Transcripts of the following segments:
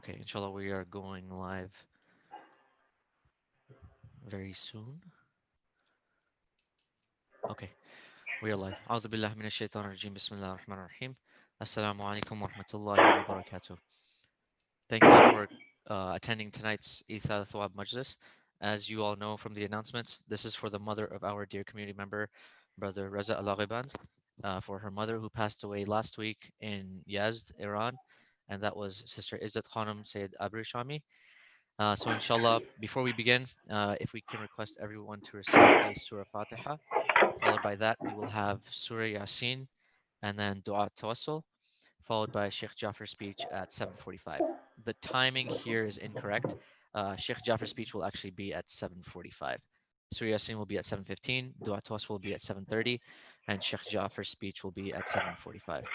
Okay, inshallah, we are going live very soon. Okay, we are live. أعوذ بالله من الشيطان الرجيم. بسم الله الرحمن الرحيم. Assalamu alaikum wa rahmatullahi wa barakatuh. Thank you all for attending tonight's Ezzat Al-Thawab Majlis. As you all know from the announcements, this is for the mother of our dear community member, Brother Reza Alaghehband, for her mother who passed away last week in Yazd, Iran, and that was Sister Ezzat Khanom Seyed Abrishami. So inshallah, before we begin, if we can request everyone to recite a Surah Fatiha, followed by that we will have Surah Yasin, and then Dua Tawassul, followed by Sheikh Jafar's speech at 7:45. The timing here is incorrect. Sheikh Jafar's speech will actually be at 7:45. Surah Yasin will be at 7:15, Dua Tawassul will be at 7:30, and Sheikh Jafar's speech will be at 7:45.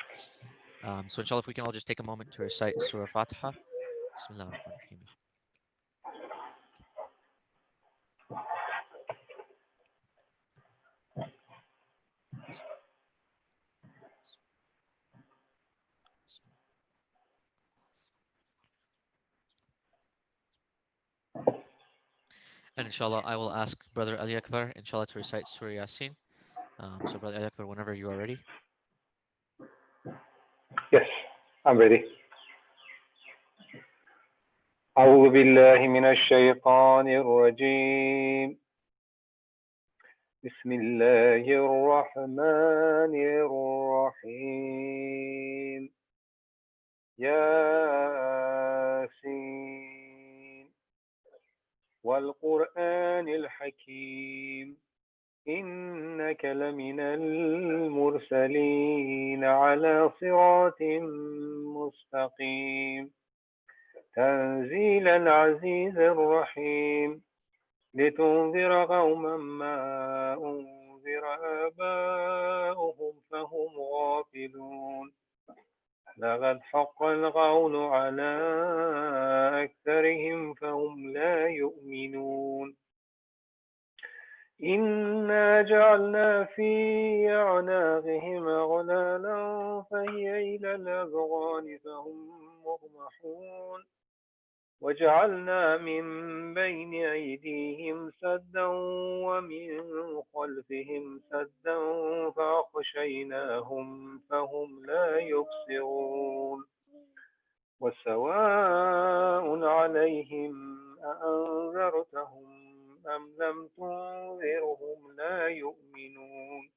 So inshallah, if we can all just take a moment to recite Surah Fatiha. Bismillah ar-Rahman ar-Rahim. And inshallah, I will ask Brother Ali Akbar, inshallah, to recite Surah Yasin. So Brother Ali Akbar, whenever you are ready. Yes, I'm ready. أعوذ بالله من الشيطان الرجيم. بسم الله الرحمن الرحيم. ياسين والقرآن الحكيم إنك لمن المرسلين على صراط مستقيم تنزيل العزيز الرحيم لتنذر قوما ما أنذر آباؤهم فهم غافلون لقد حق القول على أكثرهم فهم لا يؤمنون إنا جعلنا في أعناقهم أغلالا فهي إلى الأذقان فهم مقمحون وجعلنا من بين أيديهم سدا ومن خلفهم سدا فأغشيناهم فهم لا يبصرون وسواء عليهم أأنذرتهم أم لم تنذرهم لا يؤمنون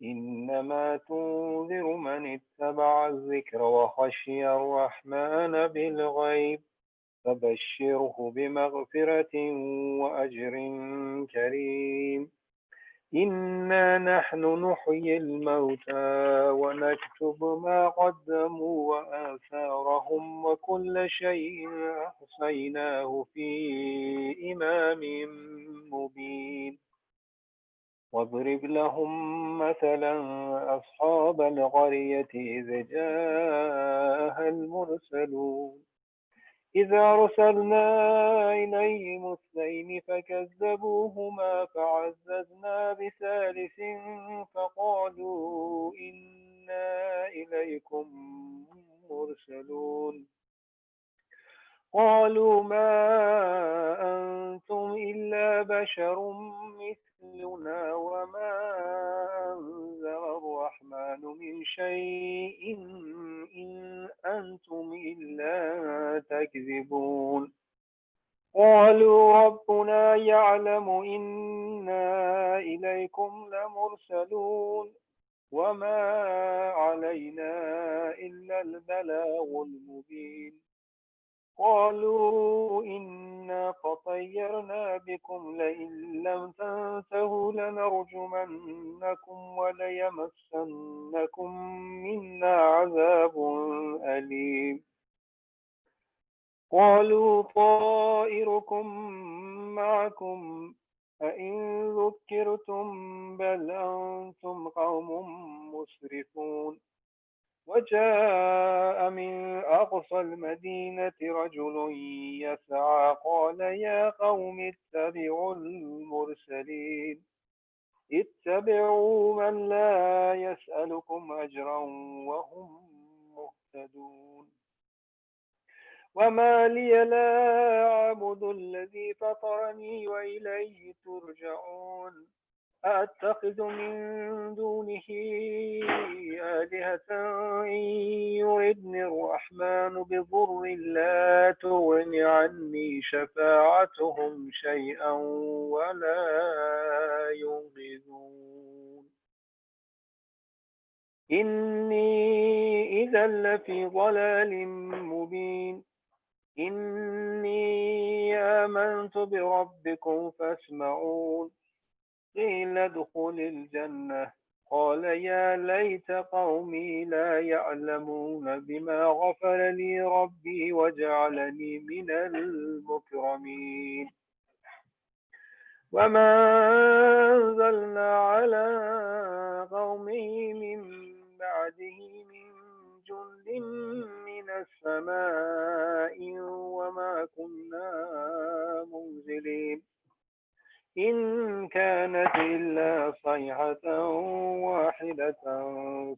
إنما تنذر من اتبع الذكر وخشي الرحمن بالغيب فبشره بمغفرة وأجر كريم إنا نحن نحيي الموتى ونكتب ما قدموا وآثارهم وكل شيء أحصيناه في إمام مبين واضرب لهم مثلا أصحاب القرية إذ جاءها المرسلون إذا أرسلنا إليهم اثنين فكذبوهما فعززنا بثالث فقالوا إنا إليكم مرسلون قالوا ما أنتم إلا بشر مثلنا وما أنزل الرحمن من شيء إن أنتم إلا تكذبون قالوا ربنا يعلم إنا إليكم لمرسلون وما علينا إلا البلاغ المبين قالوا إنا تطيرنا بكم لئن لم تنتهوا لنرجمنكم وليمسنكم منا عذاب أليم قالوا طائركم معكم أئن ذكرتم بل أنتم قوم مسرفون وجاء من أقصى المدينة رجل يسعى قال يا قوم اتبعوا المرسلين اتبعوا من لا يسألكم أجرا وهم مهتدون وما لي لا أعبد الذي فطرني وإليه ترجعون أأتخذ من دونه آلهة إن يردني الرحمن بضر لا تغن عني شفاعتهم شيئا ولا ينقذون إني إذا لفي ضلال مبين إني آمنت بربكم فاسمعون قيل ادخل الجنة قال يا ليت قومي لا يعلمون بما غفر لي ربي وجعلني من المكرمين وما أنزلنا على قومه من بعده من جند من السماء وما كنا منزلين إن كانت إلا صيحة واحدة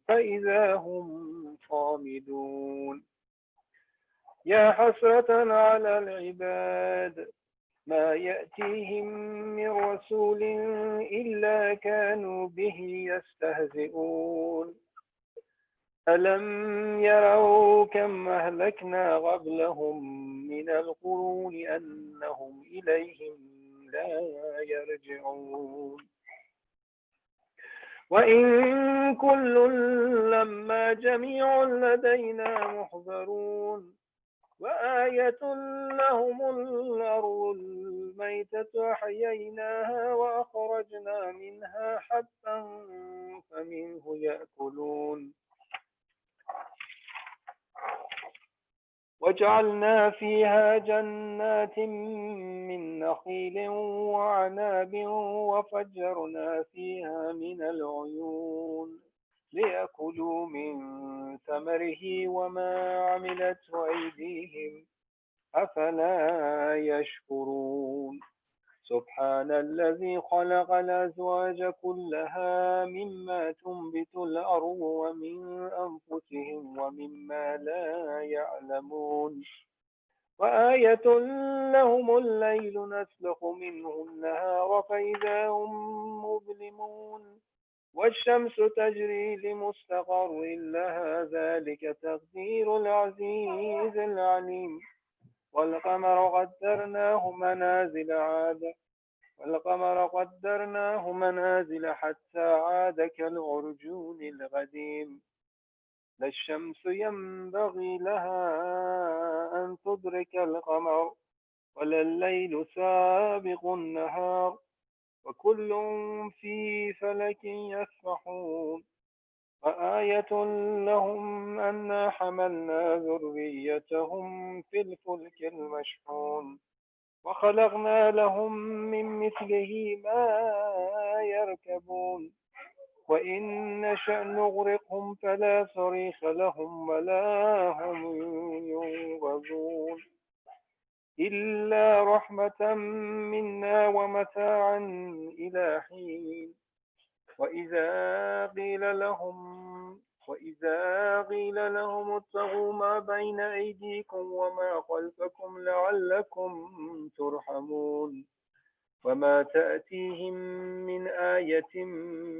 فإذا هم خامدون يا حسرة على العباد ما يأتيهم من رسول إلا كانوا به يستهزئون ألم يروا كم أهلكنا قبلهم من القرون أنهم إليهم لا يرجعون وإن كل لما جميع لدينا محضرون وآية لهم الأرض الميتة أحييناها وأخرجنا منها حبا فمنه يأكلون وجعلنا فيها جنات من نخيل وعناب وفجرنا فيها من العيون ليأكلوا من ثمره وما عملته أيديهم أفلا يشكرون سبحان الذي خلق الأزواج كلها مما تنبت الأرض ومن أنفسهم ومما لا يعلمون وآية لهم الليل نسلخ منه النهار فإذا هم مظلمون والشمس تجري لمستقر لها ذلك تقدير العزيز العليم والقمر قدرناه منازل حتى عاد كالعرجون القديم لا الشمس ينبغي لها أن تدرك القمر ولا الليل سابق النهار وكل في فلك يسبحون وآية لهم أنا حملنا ذريتهم في الفلك المشحون وخلقنا لهم من مثله ما يركبون وإن نشأ نغرقهم فلا صريخ لهم ولا هم ينقذون إلا رحمة منا ومتاعا إلى حين وإذا قيل لهم اتقوا ما بين أيديكم وما خلفكم لعلكم ترحمون وما تأتيهم من آية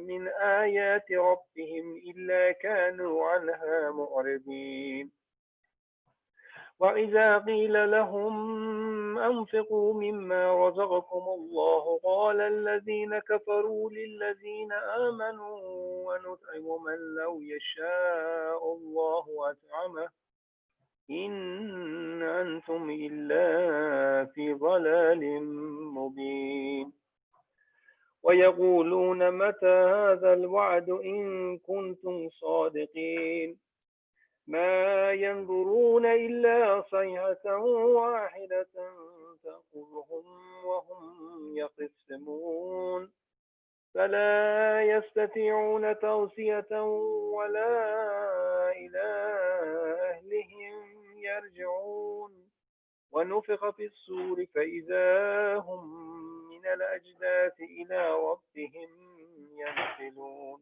من آيات ربهم إلا كانوا عنها معرضين وإذا قيل لهم أنفقوا مما رزقكم الله قال الذين كفروا للذين آمنوا ونطعم من لو يشاء الله أطعمه إن أنتم إلا في ضلال مبين ويقولون متى هذا الوعد إن كنتم صادقين ما ينظرون إلا صيحة واحدة تأخذهم وهم يخصمون فلا يستطيعون توصية ولا إلى أهلهم يرجعون ونفخ في الصور فإذا هم من الأجداث إلى ربهم ينسلون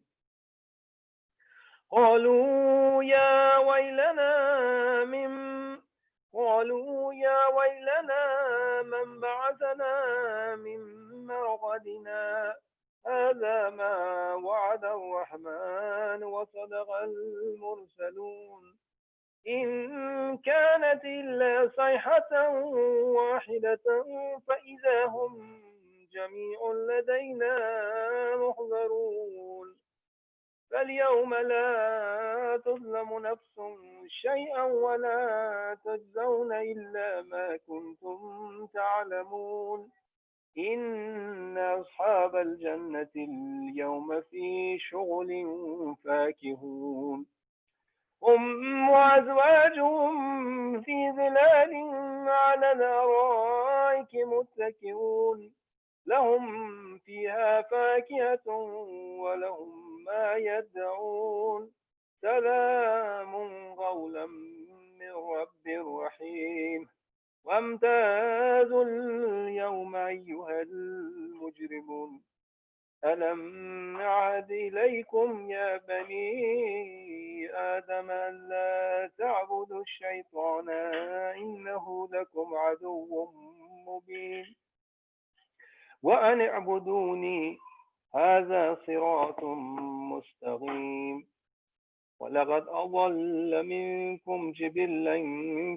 قالوا يا ويلنا قالوا يا ويلنا من بعثنا من مرقدنا هذا ما وعد الرحمن وصدق المرسلون إن كانت إلا صيحة واحدة فإذا هم جميع لدينا محضرون فاليوم لا تظلم نفس شيئا ولا تجزون إلا ما كنتم تعلمون إن أصحاب الجنة اليوم في شغل فاكهون هم وأزواجهم في ظلال على الأرائك متكئون لهم فيها فاكهة ولهم ما يدعون سلام قولا من رب رحيم وامتازوا اليوم أيها المجرمون ألم نعد إليكم يا بني آدم ألا تعبدوا الشيطان إنه لكم عدو مبين وأن اعبدوني هذا صراط مستقيم ولقد أضل منكم جبلا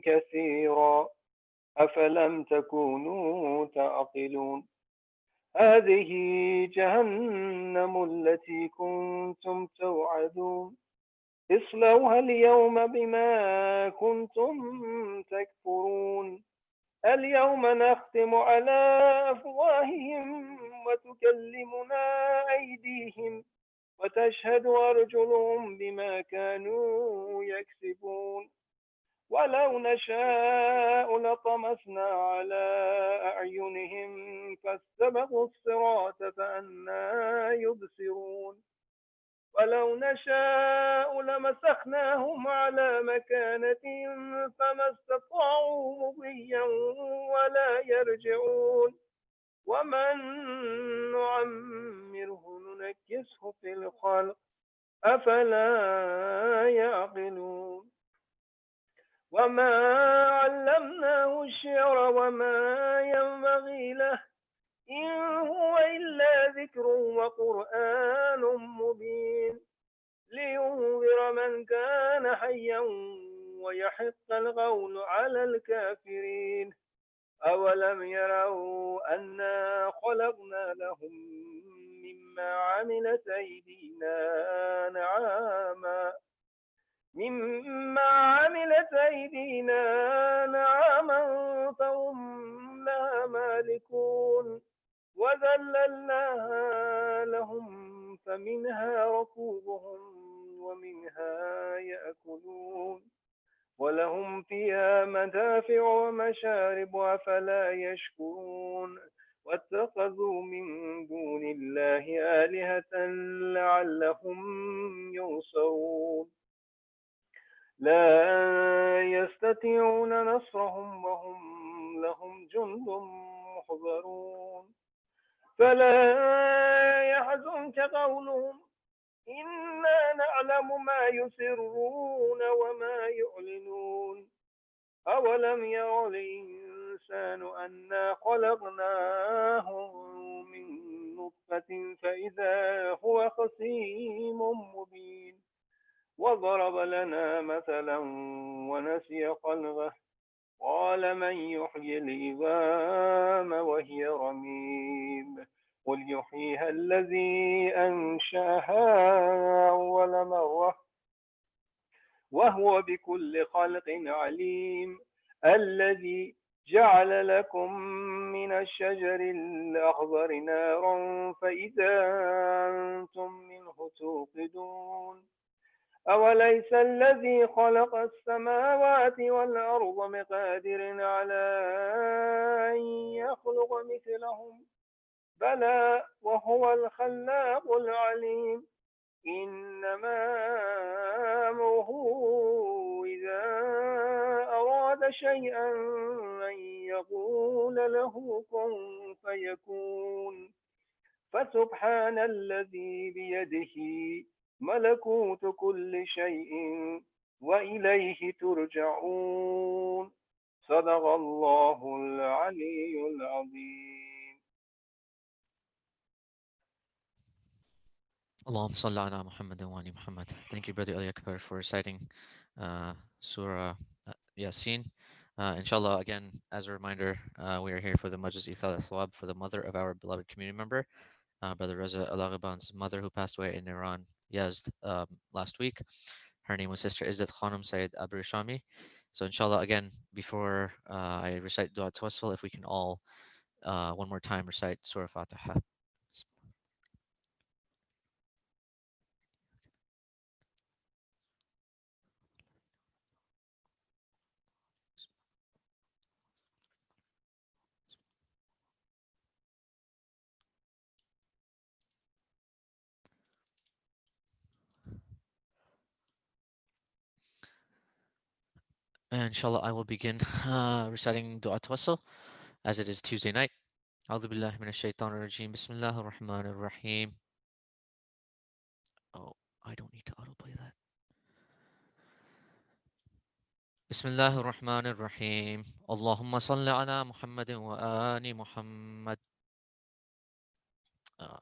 كثيرا أفلم تكونوا تعقلون هذه جهنم التي كنتم توعدون اصلوها اليوم بما كنتم تكفرون اليوم نختم على أفواههم وتكلمنا أيديهم وتشهد أرجلهم بما كانوا يكسبون ولو نشاء لطمسنا على أعينهم فاستبقوا الصراط فأنى يبصرون ولو نشاء لمسخناهم على مكانتهم فما استطاعوا مضيا ولا يرجعون ومن نعمره ننكسه في الخلق أفلا يعقلون وما علمناه الشعر وما ينبغي له إن هو إلا ذكر وقرآن مبين لينذر من كان حيا ويحق القول على الكافرين أولم يروا أنا خلقنا لهم مما عملت أيدينا نعاما فهم لها مالكون وذللناها لهم فمنها ركوبهم ومنها يأكلون ولهم فيها منافع ومشارب أفلا يشكرون واتخذوا من دون الله آلهة لعلهم ينصرون لا يستطيعون نصرهم وهم لهم جند محضرون فلا يحزنك قولهم إنا نعلم ما يسرون وما يعلنون أولم ير الإنسان أنا خلقناه من نطفة فإذا هو خصيم مبين وضرب لنا مثلا ونسي خلقه قال من يحيي العظام وهي رميم قل يحييها الذي أنشأها أول مرة وهو بكل خلق عليم الذي جعل لكم من الشجر الأخضر نارا فإذا أنتم منه توقدون أوليس الذي خلق السماوات والأرض بقادر على أن يخلق مثلهم بلى وهو الخلاق العليم إنما أمره إذا أراد شيئا أن يقول له كن فيكون فسبحان الذي بيده ملكوت كل شيء وإليه ترجعون صدق الله العلي العظيم. Allahumma salli ala Muhammad wa ali Muhammad. Thank you, Brother Ali Akbar, for reciting Surah Yasin. Inshallah, again, as a reminder, we are here for the Majlis Esal-e-Thawab for the mother of our beloved community member, Brother Reza Alaghehband's mother, who passed away in Iran, Yazd, last week. Her name was Sister Ezzat Khanom Seyed Abrishami. So, inshallah, again, before I recite Dua Tawassal, if we can all one more time recite Surah Fatiha. And inshallah, I will begin reciting Dua Tawassal as it is Tuesday night. أعوذ بالله من الشيطان الرجيم بسم الله الرحمن الرحيم. Oh, I don't need to autoplay that. بسم الله الرحمن الرحيم. اللهم صل على محمد وآل محمد. Uh,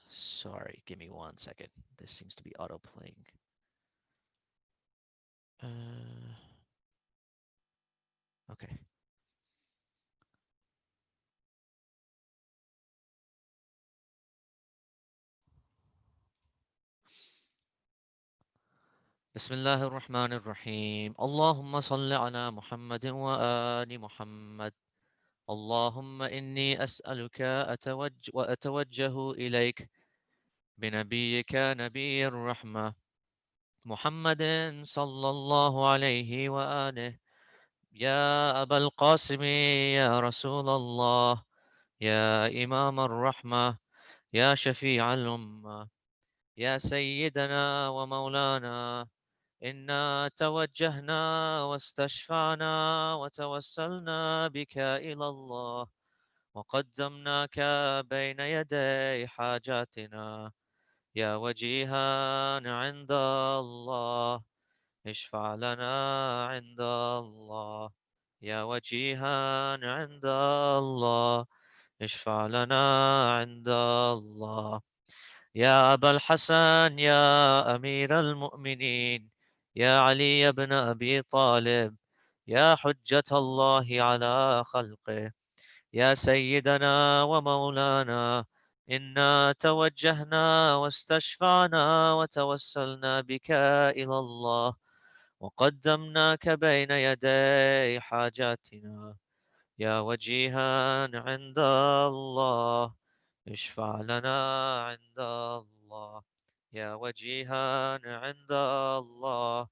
Sorry, give me 1 second. This seems to be autoplaying. Okay. بسم الله الرحمن الرحيم. اللهم صل على محمد وآل محمد. اللهم إني أسألك وأتوجه إليك بنبيك نبي الرحمة محمد صلى الله عليه وآله. يا أبا القاسم يا رسول الله، يا إمام الرحمة، يا شفيع الأمة، يا سيدنا ومولانا، إنا توجهنا واستشفعنا وتوسلنا بك إلى الله، وقدمناك بين يدي حاجاتنا، يا وجيها عند الله، اشفع لنا عند الله، يا وجيها عند الله، اشفع لنا عند الله. يا أبا الحسن يا أمير المؤمنين، يا علي بن أبي طالب، يا حجة الله على خلقه، يا سيدنا ومولانا، إنا توجهنا واستشفعنا وتوسلنا بك إلى الله، وقدمناك بين يدي حاجاتنا، يا وجيها عند الله، اشفع لنا عند الله، يا وجيها عند الله،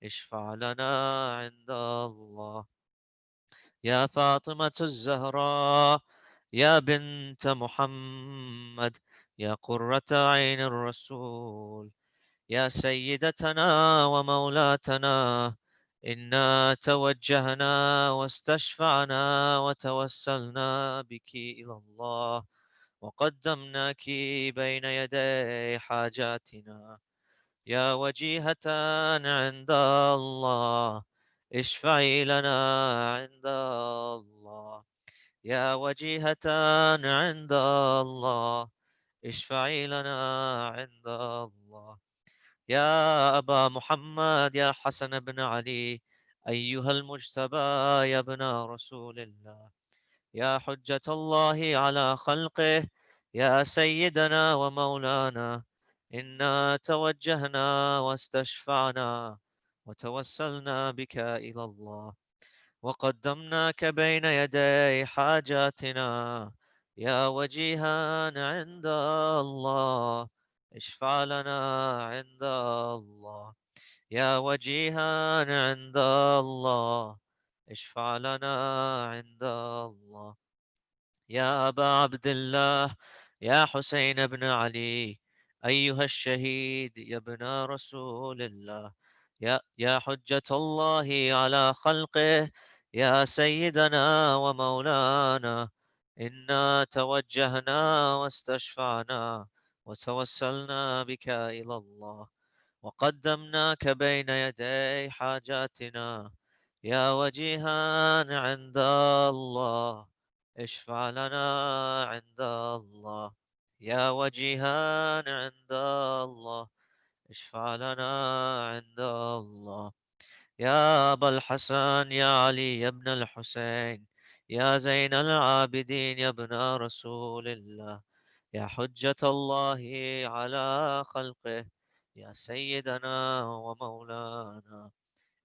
اشفع لنا عند الله. يا فاطمة الزهراء، يا بنت محمد، يا قرة عين الرسول، يا سيدتنا ومولاتنا، إنا توجهنا واستشفعنا وتوسلنا بك إلى الله، وقدمناك بين يدي حاجاتنا، يا وجيهة عند الله، اشفعي لنا عند الله، يا وجيهة عند الله، اشفعي لنا عند الله. يا أبا محمد يا حسن بن علي، أيها المجتبى يا ابن رسول الله، يا حجة الله على خلقه، يا سيدنا ومولانا، إنا توجهنا واستشفعنا وتوسلنا بك إلى الله، وقدمناك بين يدي حاجاتنا، يا وجيها عند الله، اشفع لنا عند الله، يا وجيها عند الله، اشفع لنا عند الله. يا أبا عبد الله يا حسين بن علي، أيها الشهيد يا ابن رسول الله، يا حجة الله على خلقه، يا سيدنا ومولانا، إنا توجهنا واستشفعنا وتوسلنا بك إلى الله، وقدمناك بين يدي حاجاتنا، يا وجيها عند الله اشفع لنا عند الله. يا وجيها عند الله اشفع لنا عند الله. يا أبا الحسن يا علي يا ابن الحسين يا زين العابدين يا ابن رسول الله. يا حجة الله على خلقه يا سيدنا ومولانا.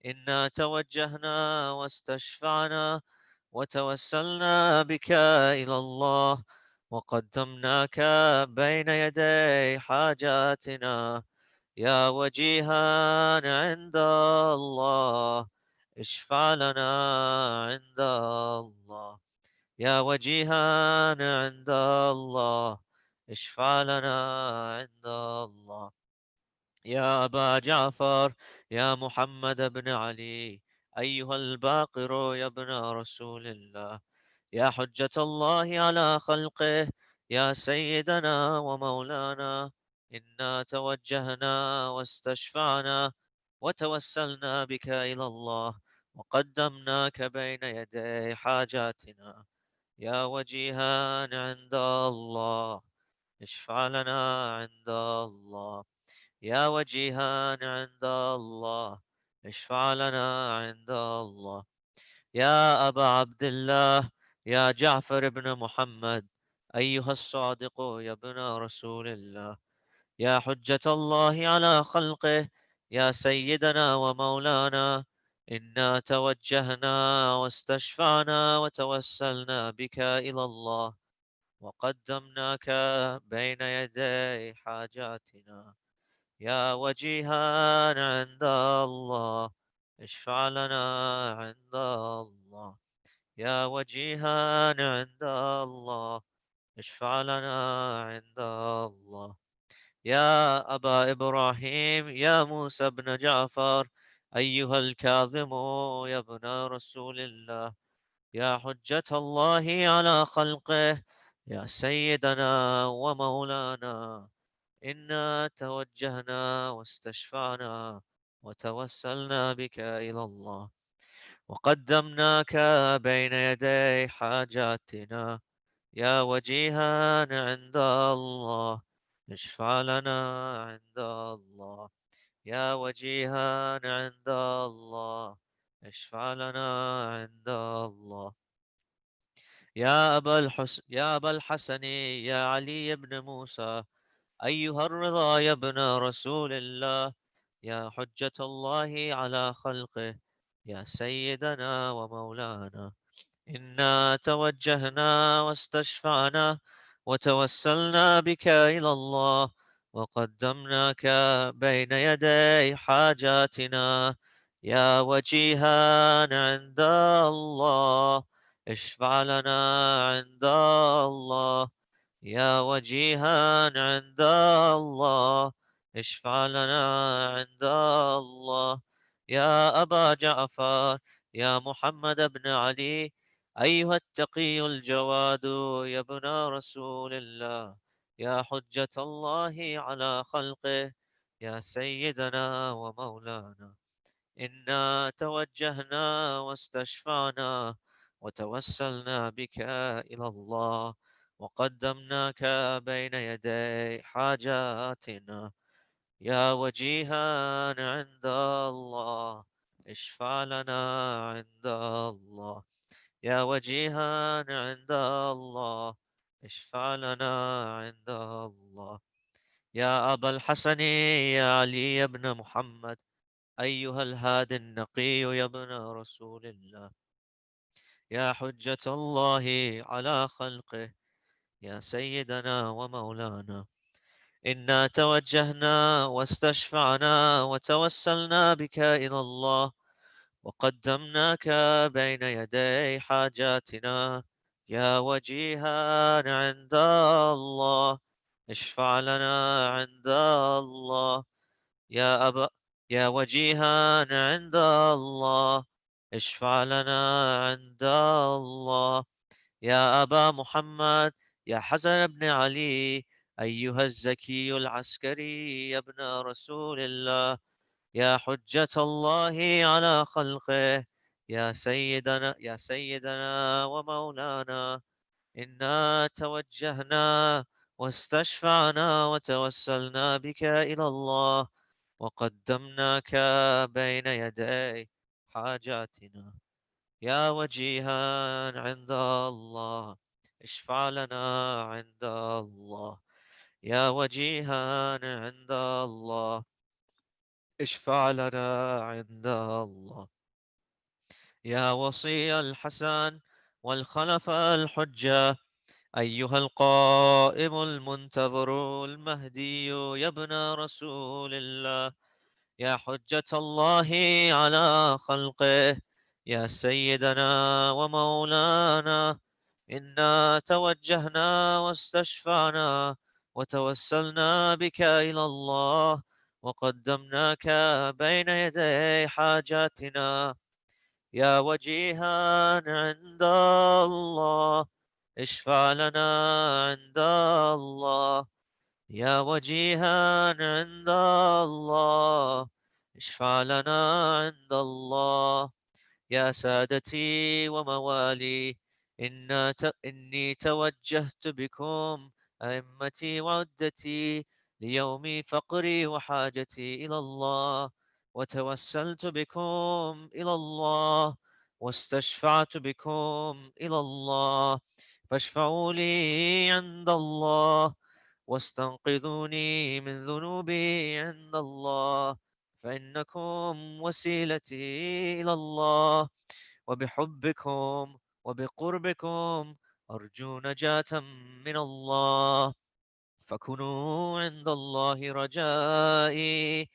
إنا توجهنا واستشفعنا وتوسلنا بك إلى الله وقدمناك بين يدي حاجاتنا. يا وجيها عند الله اشفع لنا عند الله. يا وجيها عند الله اشفع لنا عند الله. يا أبا جعفر يا محمد بن علي أيها الباقر يا ابن رسول الله. يا حجة الله على خلقه يا سيدنا ومولانا. إنا توجهنا واستشفعنا وتوسلنا بك إلى الله وقدمناك بين يدي حاجاتنا. يا وجيها عند الله اشفع لنا عند الله. يا وجيها عند الله اشفع لنا عند الله. يا أبا عبد الله يا جعفر بن محمد أيها الصادق يا ابن رسول الله. يا حجة الله على خلقه يا سيدنا ومولانا. إنا توجهنا واستشفعنا وتوسلنا بك إلى الله وقدمناك بين يدي حاجاتنا. يا وجيها عند الله اشفع لنا عند الله. يا وجيها عند الله اشفع لنا عند الله. يا أبا إبراهيم يا موسى بن جعفر أيها الكاظم يا ابن رسول الله. يا حجة الله على خلقه يا سيدنا ومولانا. إنا توجهنا واستشفعنا وتوسلنا بك إلى الله وقدمناك بين يدي حاجاتنا. يا وجيها عند الله اشفع لنا عند الله. يا وجيها عند الله اشفع لنا عند الله. يا أبا الحسن يا علي بن موسى أيها الرضا يا ابن رسول الله. يا حجة الله على خلقه يا سيدنا ومولانا. إنا توجهنا واستشفعنا وتوسلنا بك إلى الله وقدمناك بين يدي حاجاتنا. يا وجيها عند الله اشفع لنا عند الله. يا وجيها عند الله اشفع لنا عند الله. يا أبا جعفر يا محمد بن علي أيها التقي الجواد يا ابن رسول الله. يا حجة الله على خلقه يا سيدنا ومولانا. إنا توجهنا واستشفعنا وتوسلنا بك إلى الله وقدمناك بين يدي حاجاتنا. يا وجيها عند الله اشفع لنا عند الله. يا وجيها عند الله اشفع لنا عند الله. يا أبا الحسن يا علي بن محمد أيها الهادي النقي يا ابن رسول الله. يا حجة الله على خلقه يا سيدنا ومولانا. إنا توجهنا واستشفعنا وتوسلنا بك إلى الله وقدمناك بين يدي حاجاتنا. يا وجيها عند الله اشفع لنا عند الله. يا أبا يا وجيها عند الله اشفع لنا عند الله. يا أبا محمد يا حسن بن علي أيها الزكي العسكري يا ابن رسول الله. يا حجة الله على خلقه يا سيدنا ومولانا، إنا توجهنا واستشفعنا وتوسلنا بك إلى الله، وقدمناك بين يدي حاجاتنا. يا وجيها عند الله، اشفع لنا عند الله. يا وجيها عند الله، اشفع لنا عند الله. يا وصي الحسن والخلف الحجة، أيها القائم المنتظر المهدي، يا ابن رسول الله، يا حجة الله على خلقه، يا سيدنا ومولانا، إنا توجهنا واستشفعنا وتوسلنا بك إلى الله، وقدمناك بين يدي حاجاتنا. يا وجيها عند الله، اشفع لنا عند الله. يا وجيها عند الله، اشفع لنا عند الله. يا سادتي وموالي، إني توجهت بكم أئمتي وعدتي ليوم فقري وحاجتي إلى الله، وتوسلت بكم إلى الله، واستشفعت بكم إلى الله، فاشفعوا لي عند الله، واستنقذوني من ذنوبي عند الله، فإنكم وسيلتي إلى الله، وبحبكم وبقربكم أرجو نجاة من الله، فكونوا عند الله رجائي.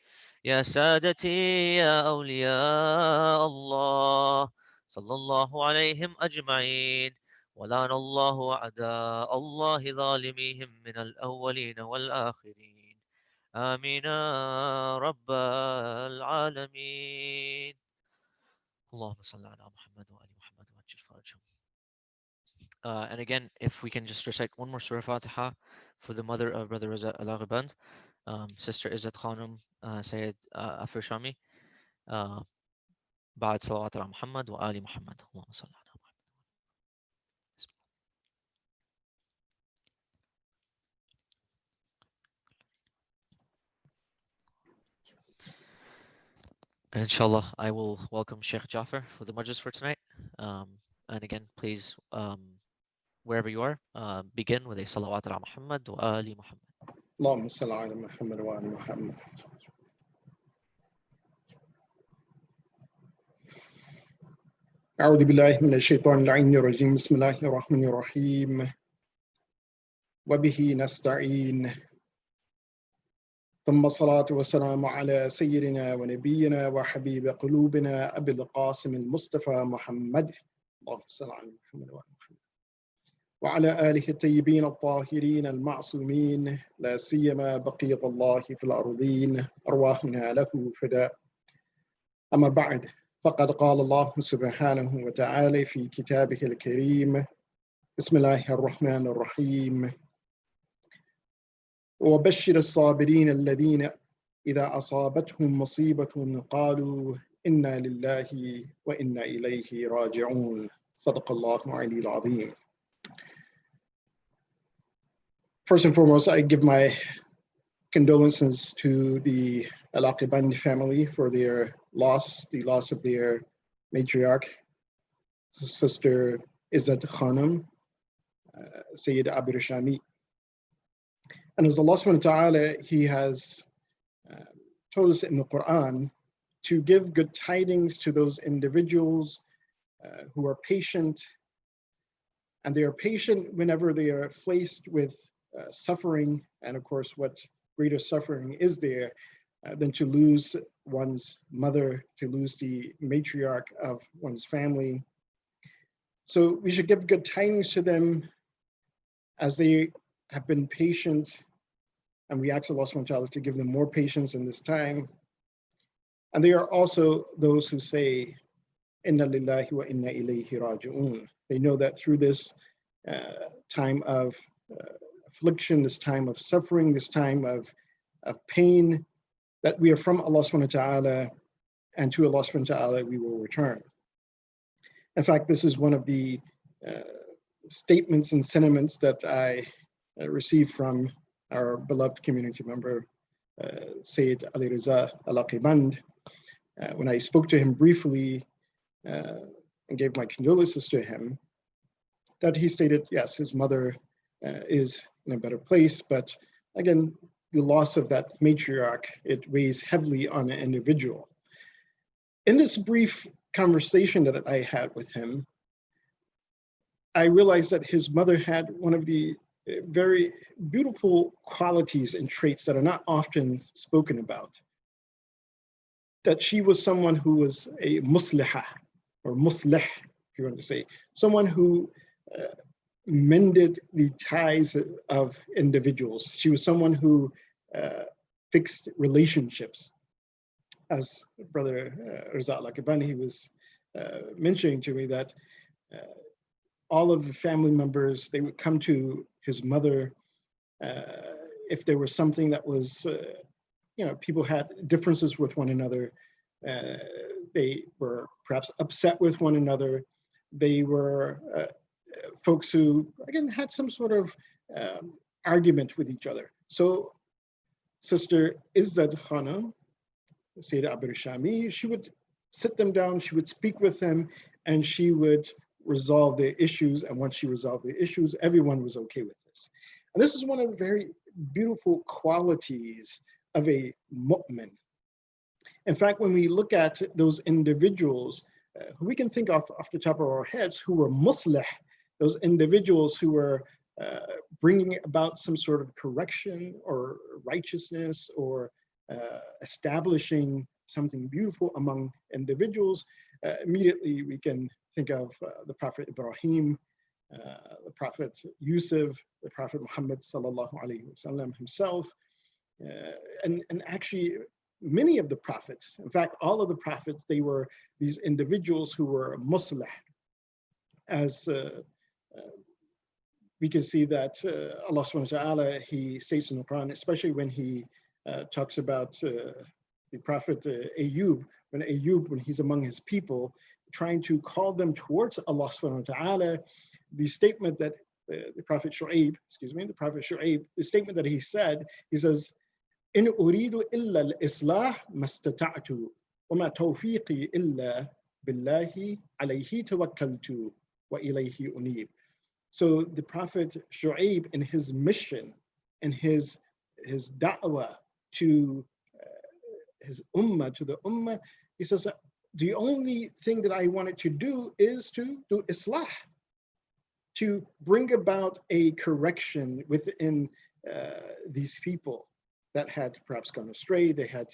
يا سادتي يا أولياء الله، صلى الله عليهم أجمعين، ولعن الله أعداء الله ظالميهم من الأولين والآخرين. آمين يا رب العالمين. اللهم صل على محمد وآل محمد وعجل فرجهم. And again, if we can just recite one more Surah Fatiha for the mother of Brother Reza Alaghehband, Sister Ezzat Khanom Seyed Abrishami, بعد صلوات على محمد وآل محمد. اللهم صل على محمد. And inshallah, I will welcome Sheikh Jafar for the majlis for tonight. And again, please, wherever you are, begin with a salawat ala Muhammad wa ali Muhammad. اللهم صل على محمد وآل محمد. أعوذ بالله من الشيطان اللعين الرجيم. بسم الله الرحمن الرحيم. وبه نستعين. ثم الصلاة والسلام على سيدنا ونبينا وحبيب قلوبنا أبي القاسم المصطفى محمد. اللهم صل على محمد وآل محمد. وعلى آله الطيبين الطاهرين المعصومين، لا سيما بقية الله في الأرضين، أرواحنا له فداء. أما بعد، فقد قال الله سبحانه وتعالى في كتابه الكريم: بسم الله الرحمن الرحيم. وبشر الصابرين الذين إذا أصابتهم مصيبة قالوا إنا لله وإنا إليه راجعون. صدق الله العلي العظيم. First and foremost, I give my condolences to the Alaghehband family for their loss, the loss of their matriarch, Sister Ezzat Khanom Seyed Abrishami. And as Allah subhanahu wa ta'ala, He has told us in the Quran to give good tidings to those individuals who are patient. And they are patient whenever they are faced with suffering. And of course, what greater suffering is there than to lose one's mother, to lose the matriarch of one's family. So we should give good tidings to them as they have been patient, and we ask Allah subhanahu wa ta'ala to give them more patience in this time. And they are also those who say, Inna lillahi wa inna ilayhi raji'un. They know that through this time of affliction, this time of suffering, this time of pain, that we are from Allah subhanahu wa ta'ala, and to Allah subhanahu wa ta'ala we will return. In fact, this is one of the statements and sentiments that I received from our beloved community member, Sayyid Ali Reza Alaghehband. When I spoke to him briefly and gave my condolences to him, that he stated, yes, his mother is in a better place, but again, the loss of that matriarch, it weighs heavily on an individual. In this brief conversation that I had with him, I realized that his mother had one of the very beautiful qualities and traits that are not often spoken about. That she was someone who was a musliha, or muslih, if you want to say, someone who mended the ties of individuals. She was someone who fixed relationships. As Brother Reza Alaghehband, he was mentioning to me that all of the family members, they would come to his mother if there was something that was, people had differences with one another. They were perhaps upset with one another. They were folks who, again, had some sort of argument with each other. So Sister Ezzat Khanom Seyed Abrishami, she would sit them down, she would speak with them, and she would resolve the issues. And once she resolved the issues, everyone was okay with this. And this is one of the very beautiful qualities of a mu'min. In fact, when we look at those individuals who we can think of off the top of our heads who were muslih, those individuals who were bringing about some sort of correction or righteousness or establishing something beautiful among individuals, immediately we can think of the Prophet Ibrahim, the Prophet Yusuf, the Prophet Muhammad sallallahu alaihi wasallam himself, and actually many of the prophets, in fact, all of the prophets, they were these individuals who were muslih. As we can see that Allah subhanahu wa ta'ala, he states in the Quran, especially when he talks about the Prophet Ayub, when he's among his people, trying to call them towards Allah subhanahu wa ta'ala, the statement that the Prophet Shu'aib, the statement that he said, he says, "In uridu illa al-islah mastata'tu, wa ma tawfiqi illa billahi alayhi tawakkaltu wa ilayhi unib." So the Prophet Shu'aib, in his mission and his da'wah to his ummah, to the ummah, he says, the only thing that I wanted to do is to do islah, to bring about a correction within these people that had perhaps gone astray. They had,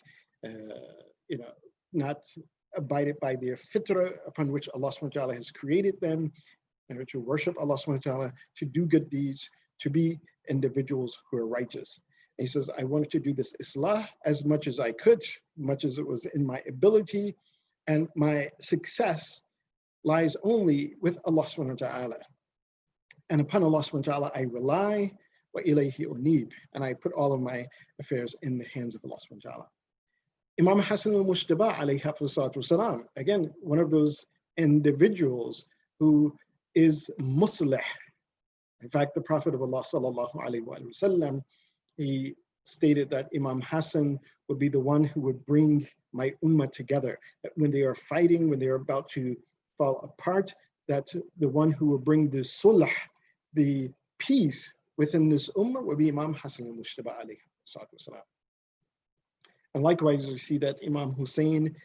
not abided by their fitrah upon which Allah subhanahu wa ta'ala has created them, and to worship Allah subhanahu wa ta'ala, to do good deeds, to be individuals who are righteous. And he says, I wanted to do this islah as much as I could, much as it was in my ability, and my success lies only with Allah subhanahu wa ta'ala. And upon Allah subhanahu wa ta'ala I rely, wa ilayhi unib, and I put all of my affairs in the hands of Allah subhanahu wa ta'ala. Imam Hassan al-Mushtaba alayhi wasalam, again, one of those individuals who is muslih. In fact, the Prophet of Allah sallallahu alaihi wasallam, he stated that Imam Hassan would be the one who would bring my ummah together. That when they are fighting, when they are about to fall apart, that the one who will bring the sulh, the peace within this ummah, would be Imam Hassan al-Mushtaba alayhi wasallam. And likewise, we see that Imam Hussein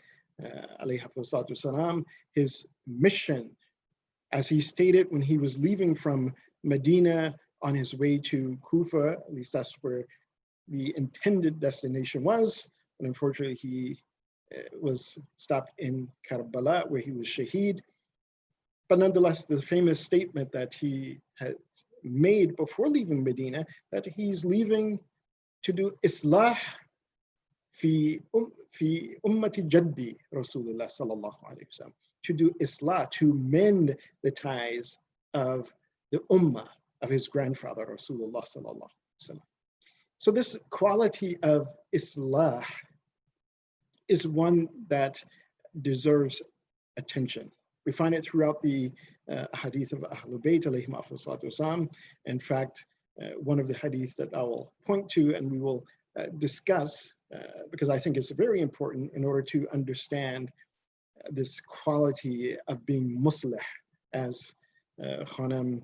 alayhi wasallam, his mission, as he stated when he was leaving from Medina on his way to Kufa, at least that's where the intended destination was, and unfortunately he was stopped in Karbala where he was shaheed. But nonetheless, the famous statement that he had made before leaving Medina, that he's leaving to do islah fi ummati jaddi Rasulullah sallallahu alaihi wasallam, to do islah, to mend the ties of the ummah of his grandfather Rasulullah sallallahu alaihi wasallam. So this quality of islah is one that deserves attention. We find it throughout the hadith of Ahlul Bayt alayhim afdalus salatu wassalam. In fact, one of the hadith that I will point to and we will discuss, because I think it's very important in order to understand this quality of being muslih, as Khanom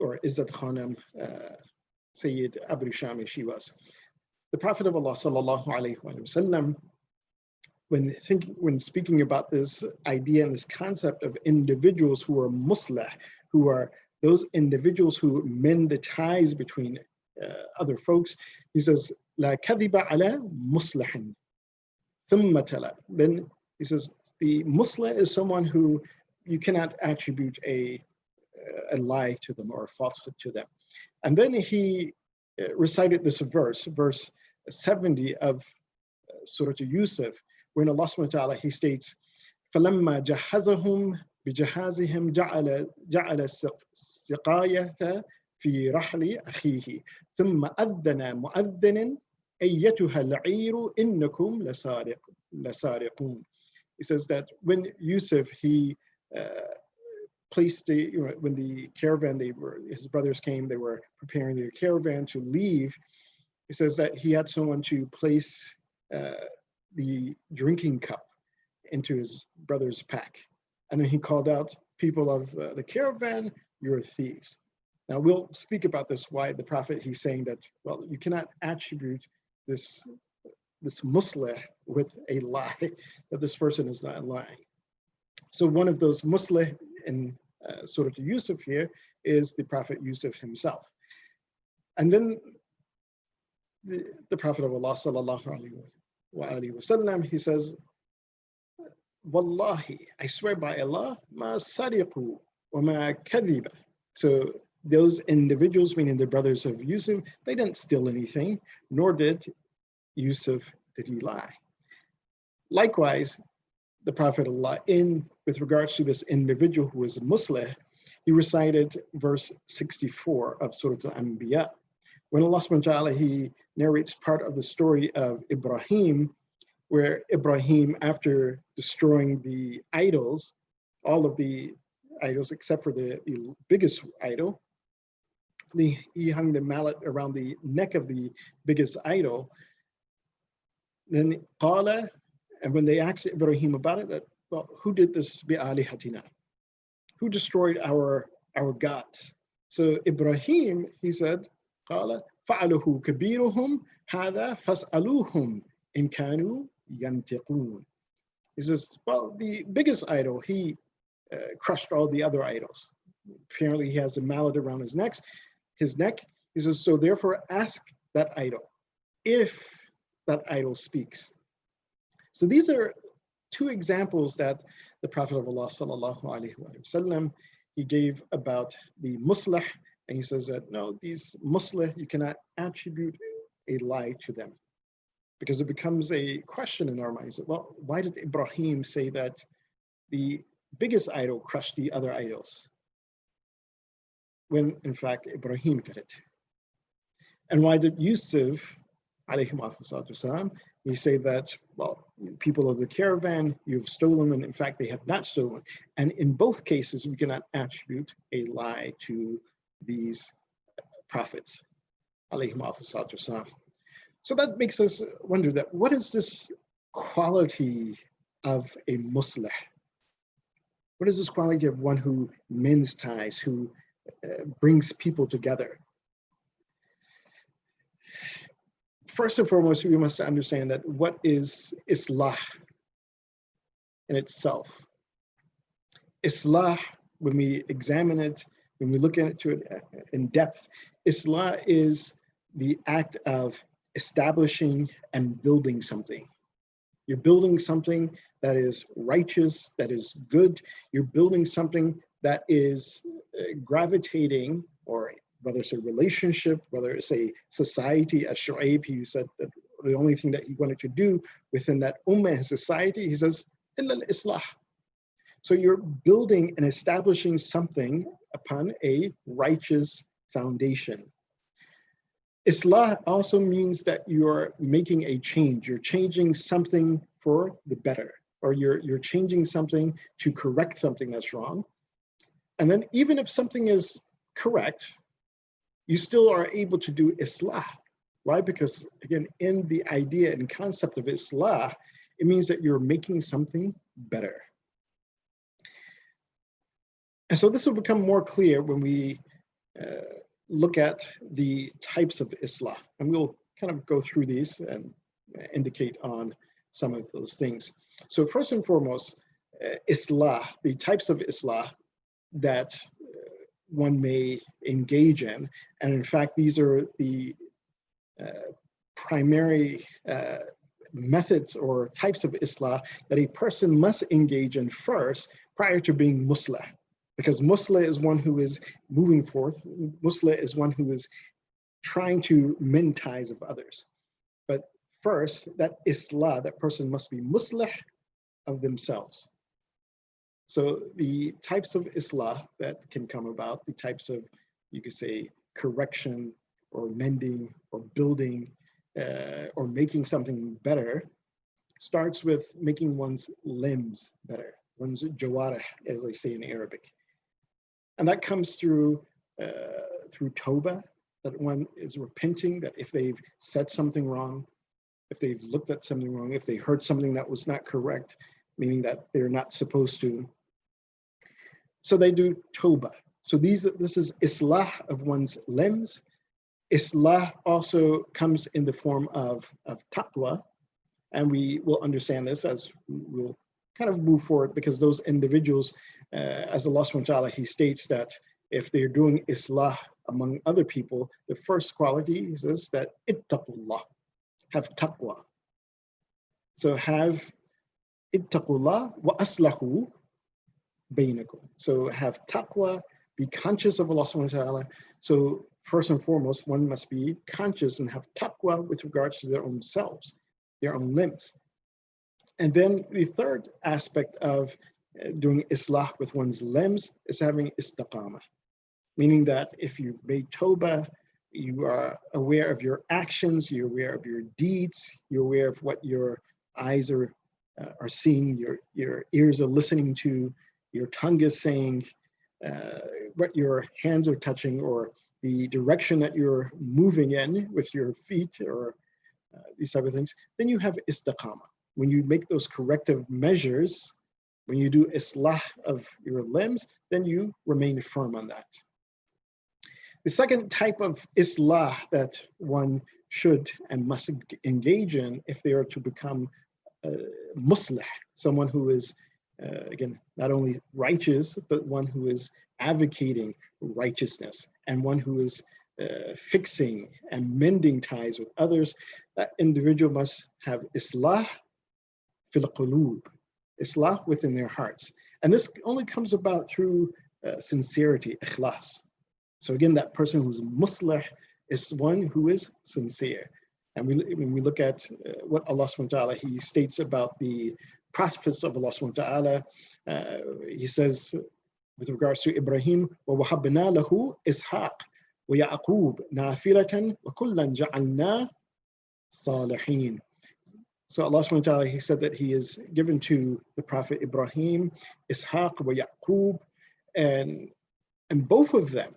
or Ezzat Khanom Seyed Abrishami, she was. The Prophet of Allah sallallahu alaihi wasallam, when speaking about this idea and this concept of individuals who are muslih, who are those individuals who mend the ties between other folks, he says, "La kadhiba ala muslihin." Thumma tala. Then he says, the muslih is someone who you cannot attribute a lie to them or a falsehood to them. And then he recited this verse 70 of Surah Yusuf, when Allah subhanahu wa ta'ala, he states, فَلَمَّا جَهَّزَهُمْ بِجَهَازِهِمْ جَعَلَ السِّقَايَةَ فِي رَحْلِ أَخِيهِ ثُمَّ أَذَّنَ مُؤَذِّنٍ أَيَّتُهَا الْعِيرُ إِنَّكُمْ لَسَارِقُونَ. He says that when Yusuf, he placed when the caravan, his brothers came, they were preparing their caravan to leave. He says that he had someone to place the drinking cup into his brother's pack. And then he called out, people of the caravan, you're thieves. Now we'll speak about this, why the Prophet, he's saying that, well, you cannot attribute this muslih with a lie, that this person is not lying. So one of those muslih in Surah Yusuf here is the Prophet Yusuf himself. And then the Prophet of Allah sallallahu alaihi wasallam, he says, Wallahi, I swear by Allah, ma sariqu wa ma kadhiba. So those individuals, meaning the brothers of Yusuf, they didn't steal anything, nor did Yusuf, did he lie. Likewise, the Prophet of Allah, with regards to this individual who was a Muslim, he recited verse 64 of Surah Al-Anbiya. When Allah subhanahu wa ta'ala, he narrates part of the story of Ibrahim, where Ibrahim, after destroying the idols, all of the idols except for the biggest idol, he hung the mallet around the neck of the biggest idol. Then qala, and when they asked Ibrahim about it, that, well, who did this bi'alihatina? Who destroyed our gods? So Ibrahim, he said, qala fa'aluhu kabiruhum hadha fas'aluhum in kanu yantiqun. He says, well, the biggest idol, he crushed all the other idols. Apparently he has a mallet around his neck. He says, so therefore ask that idol if that idol speaks. So these are two examples that the Prophet of Allah sallallahu alaihi wasallam, he gave about the muslih, and he says that no, these muslih, you cannot attribute a lie to them, because it becomes a question in our minds. Well, why did Ibrahim say that the biggest idol crushed the other idols, when in fact Ibrahim did it? And why did Yusuf, alayhim wasalam, we say that, well, people of the caravan, you've stolen, and in fact they have not stolen. And in both cases, we cannot attribute a lie to these prophets, alayhim wasalam. So that makes us wonder that what is this quality of a muslih? What is this quality of one who mends ties, who brings people together? First and foremost, we must understand that what is Islah in itself? Islah, when we examine it, when we look into it in depth, Islah is the act of establishing and building something. You're building something that is righteous, that is good. You're building something that is gravitating, or whether it's a relationship, whether it's a society, as Shu'aib, he said that the only thing that he wanted to do within that ummah society, he says, illa al-islah. So you're building and establishing something upon a righteous foundation. Islah also means that you're making a change. You're changing something for the better, or you're changing something to correct something that's wrong. And then even if something is correct, you still are able to do islah. Why? Because again, in the idea and concept of islah, it means that you're making something better. And so this will become more clear when we look at the types of islah. And we'll kind of go through these and indicate on some of those things. So first and foremost, islah, the types of islah that one may engage in. And in fact, these are the primary methods or types of islah that a person must engage in first prior to being muslih. Because muslih is one who is moving forth. Muslih is one who is trying to mend ties of others. But first, that islah, that person must be muslih of themselves. So the types of islah that can come about, the types of, you could say, correction or mending or building or making something better, starts with making one's limbs better, one's jawarih, as they say in Arabic. And that comes through tawbah, that one is repenting, that if they've said something wrong, if they've looked at something wrong, if they heard something that was not correct, meaning that they're not supposed to. So they do tawbah. So this is islah of one's limbs. Islah also comes in the form of taqwa. And we will understand this as we'll kind of move forward, because those individuals, as Allah subhanahu wa ta'ala, He states that if they're doing islah among other people, the first quality, He says that ittaqullah, have taqwa. So have ittaqullah wa aslahu bainakum. So have taqwa, be conscious of Allah subhanahu wa ta'ala. So first and foremost, one must be conscious and have taqwa with regards to their own selves, their own limbs. And then the third aspect of doing islah with one's limbs is having istiqamah, meaning that if you've made tawbah, you are aware of your actions, you're aware of your deeds, you're aware of what your eyes are seeing, your ears are listening to, your tongue is saying, what your hands are touching, or the direction that you're moving in with your feet, or these type of things, then you have istiqamah. When you make those corrective measures, when you do islah of your limbs, then you remain firm on that. The second type of islah that one should and must engage in if they are to become muslih, someone who is, again, not only righteous, but one who is advocating righteousness and one who is fixing and mending ties with others, that individual must have islah fil qulub, islah within their hearts. And this only comes about through sincerity, ikhlas. So again, that person who's muslih is one who is sincere. And when we look at what Allah subhanahu wa ta'ala, He states about the prophets of Allah subhanahu wa ta'ala, He says with regards to Ibrahim, وَوَهَبْنَا لَهُ إِسْحَاقَ وَيَعْقُوبَ نَافِلَةً وَكُلًّا جَعَلْنَا صَالِحِينَ. So Allah subhanahu wa ta'ala, He said that He is given to the Prophet Ibrahim, Ishaq, wa Yaqub, and both of them,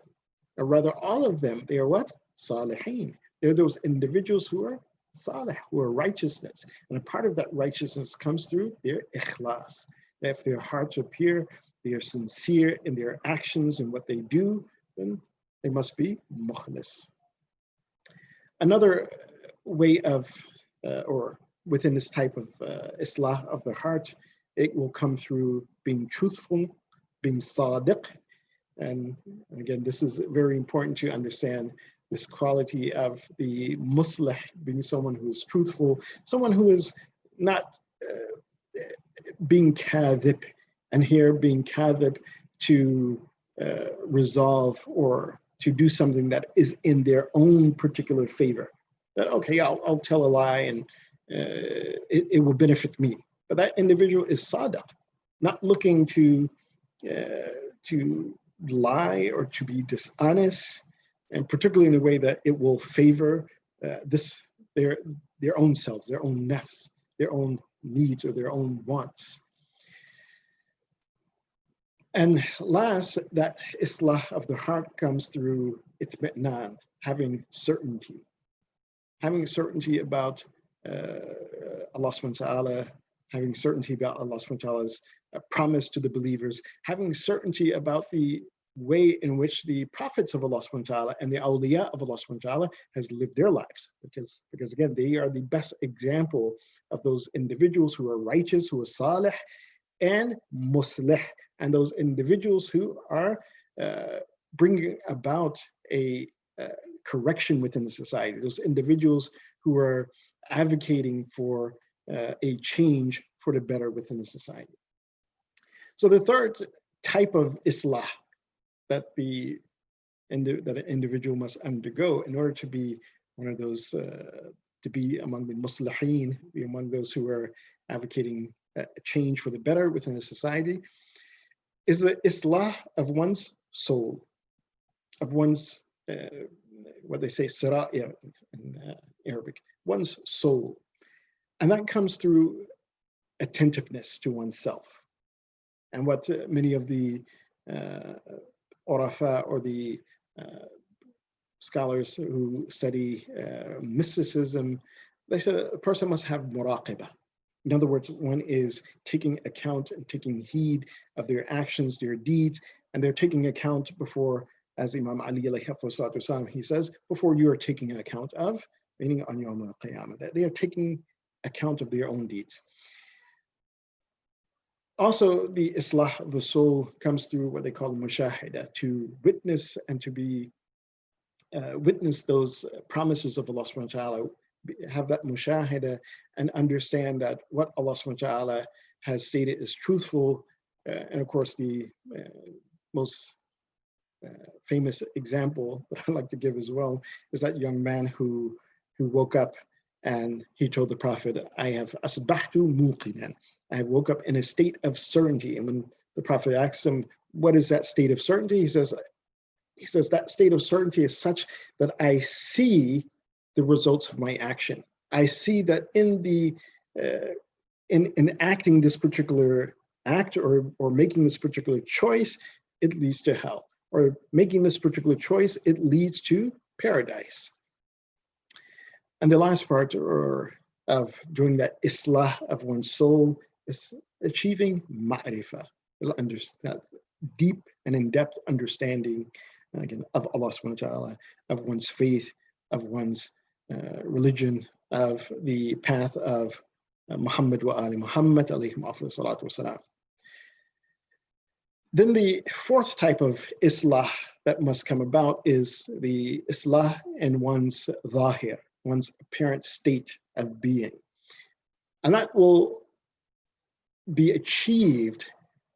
or rather all of them, they are what? Salihin. They're those individuals who are salih, who are righteousness. And a part of that righteousness comes through their ikhlas. If their hearts are pure, they are sincere in their actions and what they do, then they must be mukhlis. Another way of, or within this type of islah of the heart, it will come through being truthful, being sadiq. And again, this is very important to understand this quality of the muslih, being someone who is truthful, someone who is not being kadhib, and here being kadhib to resolve or to do something that is in their own particular favor. That, okay, I'll tell a lie and it will benefit me. But that individual is sadiq, not looking to lie or to be dishonest, and particularly in a way that it will favor their own selves, their own nafs, their own needs or their own wants. And last, that islah of the heart comes through itmi'nan, having certainty about Allah subhanahu wa ta'ala, having certainty about Allah subhanahu wa ta'ala's promise to the believers, having certainty about the way in which the prophets of Allah subhanahu wa ta'ala and the awliya of Allah subhanahu wa ta'ala has lived their lives. Because again, they are the best example of those individuals who are righteous, who are salih and muslih, and those individuals who are bringing about a correction within the society, those individuals who are advocating for a change for the better within the society. So the third type of islah that an individual must undergo in order to be one of those, to be among the muslihin, be among those who are advocating a change for the better within the society, is the islah of one's soul, of one's, what they say, sira'ya in Arabic, one's soul. And that comes through attentiveness to oneself. And what many of the Urafa or the scholars who study mysticism, they say a person must have muraqibah. In other words, one is taking account and taking heed of their actions, their deeds, and they're taking account before, as Imam Ali alayhi, he says, before you are taking an account of, meaning on Yawm al-Qiyamah, that they are taking account of their own deeds. Also, the islah of the soul comes through what they call mushahada, to witness and to be witness those promises of Allah subhanahu wa ta'ala, have that mushahada and understand that what Allah subhanahu wa ta'ala has stated is truthful. And of course, the most famous example that I like to give as well is that young man who woke up and he told the Prophet, I have asbahtu muqinan, I have woke up in a state of certainty. And when the Prophet asks him, what is that state of certainty? He says that state of certainty is such that I see the results of my action. I see that in the in acting this particular act or making this particular choice, it leads to hell. Or making this particular choice, it leads to paradise. And the last part of doing that islah of one's soul is achieving ma'rifah, that deep and in-depth understanding, again, of Allah subhanahu wa ta'ala, of one's faith, of one's religion, of the path of Muhammad wa ali Muhammad alayhim afdal salatu wasalam. Then the fourth type of islah that must come about is the islah in one's zahir, one's apparent state of being. And that will be achieved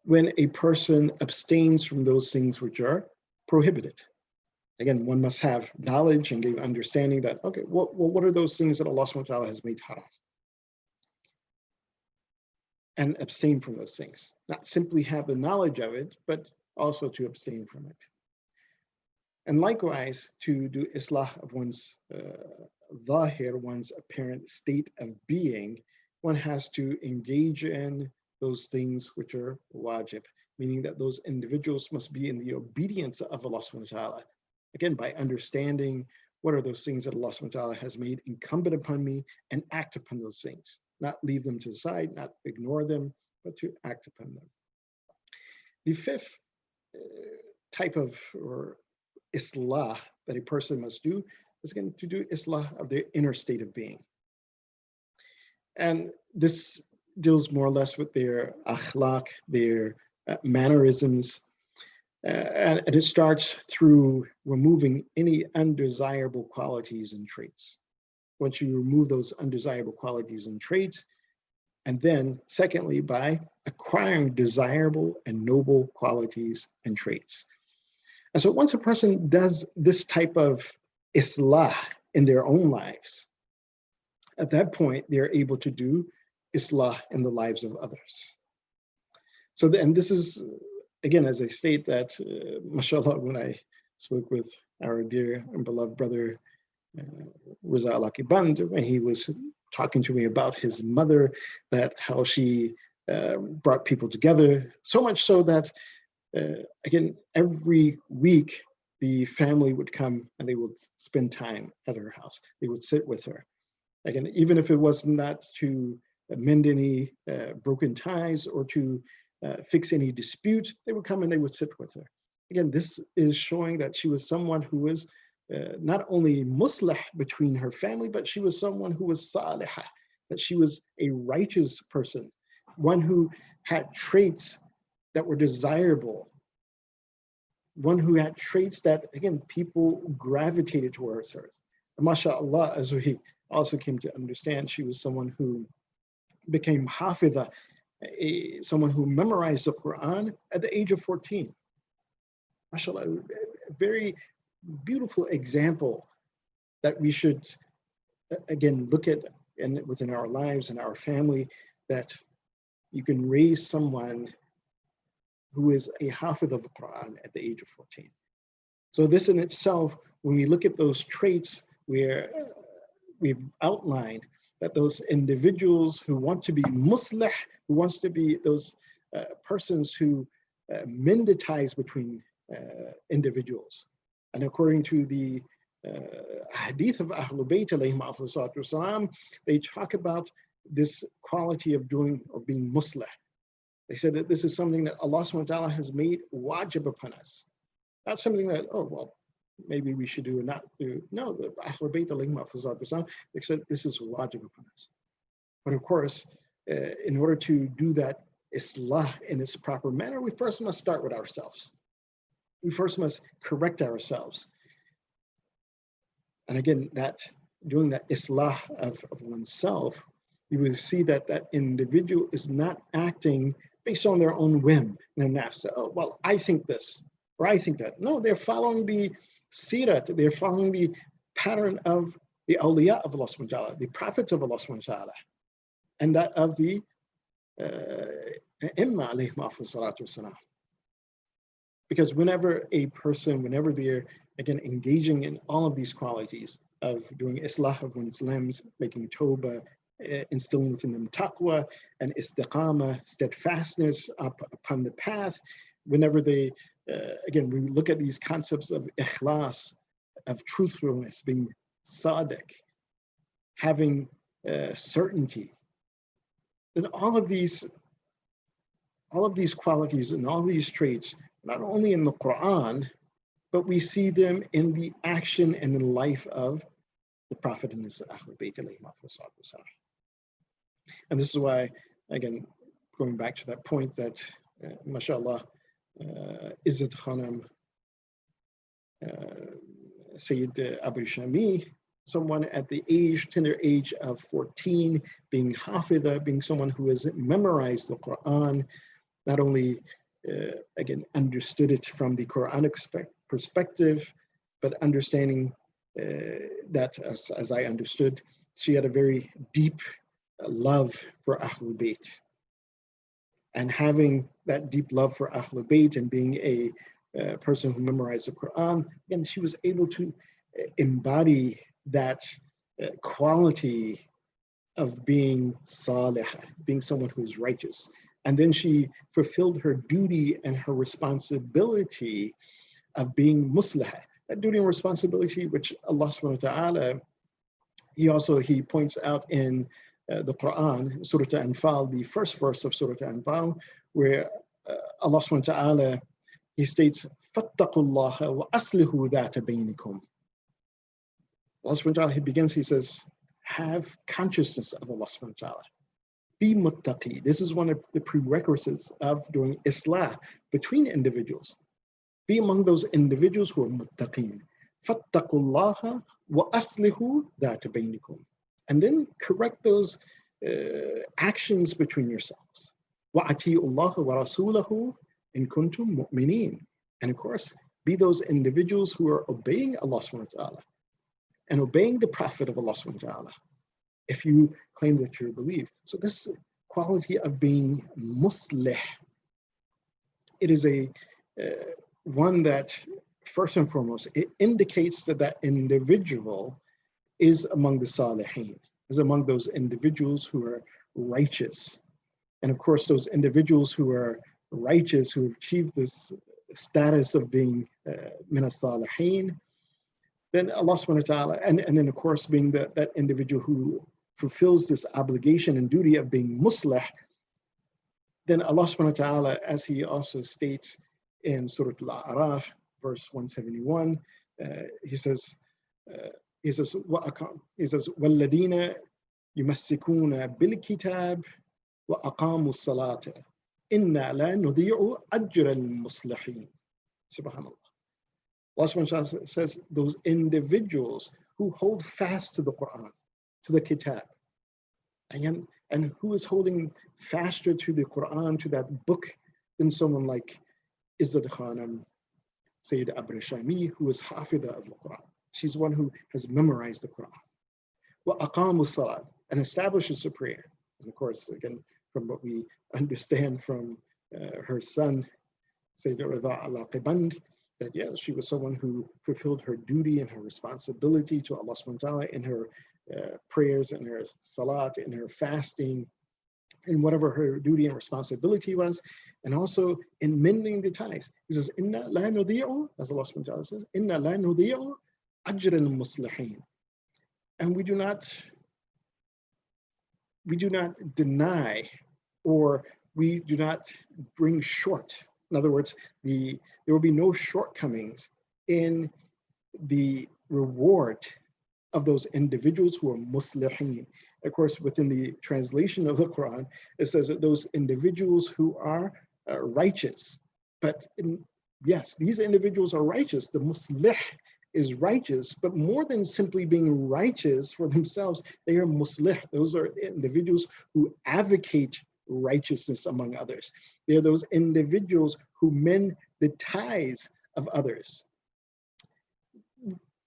when a person abstains from those things which are prohibited. Again, one must have knowledge and give understanding that, okay, what are those things that Allah subhanahu wa ta'ala has made haram? And abstain from those things. Not simply have the knowledge of it, but also to abstain from it. And likewise, to do islah of one's zahir, one's apparent state of being, one has to engage in those things which are wajib, meaning that those individuals must be in the obedience of Allah subhanahu wa ta'ala. Again, by understanding what are those things that Allah subhanahu wa ta'ala has made incumbent upon me and act upon those things. Not leave them to the side, not ignore them, but to act upon them. The fifth type of or islah that a person must do is going to do islah of their inner state of being. And this deals more or less with their akhlaq, their mannerisms, and it starts through removing any undesirable qualities and traits. Once you remove those undesirable qualities and traits, and then secondly, by acquiring desirable and noble qualities and traits. And so once a person does this type of islah in their own lives, at that point, they're able to do islah in the lives of others. So, and this is, again, as I state that, mashallah, when I spoke with our dear and beloved brother, Reza Alaghehband, when he was talking to me about his mother, that how she brought people together, so much so that, again, every week the family would come and they would spend time at her house. They would sit with her. Again, even if it was not to mend any broken ties or to fix any dispute, they would come and they would sit with her. Again, this is showing that she was someone who was not only muslih between her family, but she was someone who was salihah, that she was a righteous person, one who had traits that were desirable, one who had traits that, again, people gravitated towards her. MashaAllah, as we also came to understand, she was someone who became hafidha, someone who memorized the Quran at the age of 14. MashaAllah, a very beautiful example that we should, again, look at and within our lives and our family, that you can raise someone who is a hafidh of the Quran at the age of 14. So this in itself, when we look at those traits where we've outlined that those individuals who want to be muslih, who wants to be those persons who mend the ties between individuals. And according to the hadith of Ahlul Bayt alayhim afdalus wasalam, they talk about this quality of doing or being muslih. They said that this is something that Allah subhanahu wa ta'ala has made wajib upon us. Not something that, oh, well, maybe we should do or not do. No, the Ahlul Bayt alayhim afdalus wasalam, they said this is wajib upon us. But of course, in order to do that islah in its proper manner, we first must start with ourselves. We first must correct ourselves. And again, that doing that islah of oneself, you will see that that individual is not acting based on their own whim and nafs. Oh, well, I think this, or I think that. No, they're following the sirat, they're following the pattern of the awliya of Allah subhanahu wa ta'ala, the prophets of Allah subhanahu wa ta'ala, and that of the imma alayhim salatu wasalam. Because whenever a person, whenever they're, again, engaging in all of these qualities of doing islah of one's limbs, making tawbah, instilling within them taqwa and istiqamah, steadfastness upon the path, whenever they, again, we look at these concepts of ikhlas, of truthfulness, being sadiq, having certainty, then all of these qualities and all these traits, not only in the Quran, but we see them in the action and in life of the Prophet and his Ahlul Bayt alayhim afdalus wasalam. And this is why, again, going back to that point that, mashallah, Ezzat Khanom Seyed Abrishami, someone at the tender age of 14, being hafidha, being someone who has memorized the Quran, not only, again, understood it from the Quranic perspective, but understanding that, as I understood, she had a very deep love for Ahlul Bayt. And having that deep love for Ahlul Bayt and being a person who memorized the Quran, and she was able to embody that quality of being salih, being someone who is righteous. And then she fulfilled her duty and her responsibility of being muslih. That duty and responsibility which Allah subhanahu wa ta'ala, he points out in the Quran, Surah Al-Anfal, the first verse of Surah Al-Anfal, where Allah subhanahu wa ta'ala, he states, فَاتَّقُوا اللَّهَ وَأَصْلِحُوا ذَاتَ بَيْنِكُمْ. Allah subhanahu wa ta'ala, he begins, he says, have consciousness of Allah subhanahu wa ta'ala. Be muttaqi. This is one of the prerequisites of doing islah between individuals. Be among those individuals who are muttaqeen. فَاتَّقُوا اللَّهَ وَأَصْلِحُوا ذَاتَ بَيْنِكُمْ. And then correct those actions between yourselves. وَأَطِيعُوا اللَّهَ وَرَسُولَهُ إِن كُنتُم مُؤْمِنِينَ. And of course, be those individuals who are obeying Allah subhanahu wa ta'ala and obeying the Prophet of Allah subhanahu wa ta'ala, if you claim that you believe. So this quality of being muslih, it is a one that, first and foremost, it indicates that that individual is among the salihin, is among those individuals who are righteous. And of course, those individuals who are righteous, who have achieved this status of being min as-salihin, then Allah subhanahu wa ta'ala, and then of course being that individual who fulfills this obligation and duty of being muslih, then Allah subhanahu wa ta'ala, as he also states in Surah Al-A'raf, verse 171, he says, وَالَّذِينَ يُمَسِّكُونَ بِالْكِتَابِ وَأَقَامُوا الصَّلَاةَ إِنَّا لَا نُضِيعُ أَجْرَ الْمُصْلِحِينَ. SubhanAllah. Allah subhanahu wa ta'ala says, those individuals who hold fast to the Quran, to the Kitab, and who is holding faster to the Quran, to that book, than someone like Ezzat Khanom Seyed Abrishami, who is Hafidha of the Quran. She's one who has memorized the Quran. وَأَقَامُوا الصَّلَاةَ, and establishes a prayer. And of course, again, from what we understand from her son, Sayyid Reza Alaghehband, that yes, she was someone who fulfilled her duty and her responsibility to Allah subhanahu wa ta'ala in her prayers, in her salat, in her fasting, in whatever her duty and responsibility was, and also in mending the ties. He says, "Inna la nudhi'u," as Allah subhanahu wa ta'ala says, "Inna la nudhi'u ajra al-muslihin." And we do not deny, or we do not bring short. In other words, there will be no shortcomings in the reward of those individuals who are muslihin. Of course, within the translation of the Quran, it says that those individuals who are righteous. But yes, these individuals are righteous. The muslih is righteous, but more than simply being righteous for themselves, they are muslih. Those are individuals who advocate righteousness among others. They are those individuals who mend the ties of others,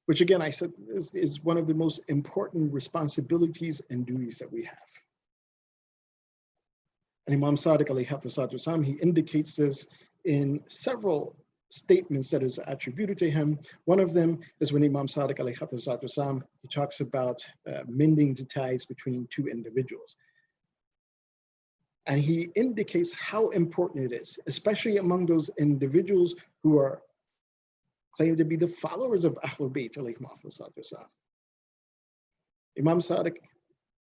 which again, I said, is one of the most important responsibilities and duties that we have. And Imam Sadiq alayhi he indicates this in several statements that is attributed to him. One of them is when Imam Sadiq alayhi he talks about mending the ties between two individuals. And he indicates how important it is, especially among those individuals who are claimed to be the followers of Ahlul Bayt alayhim salam. Imam Sadiq,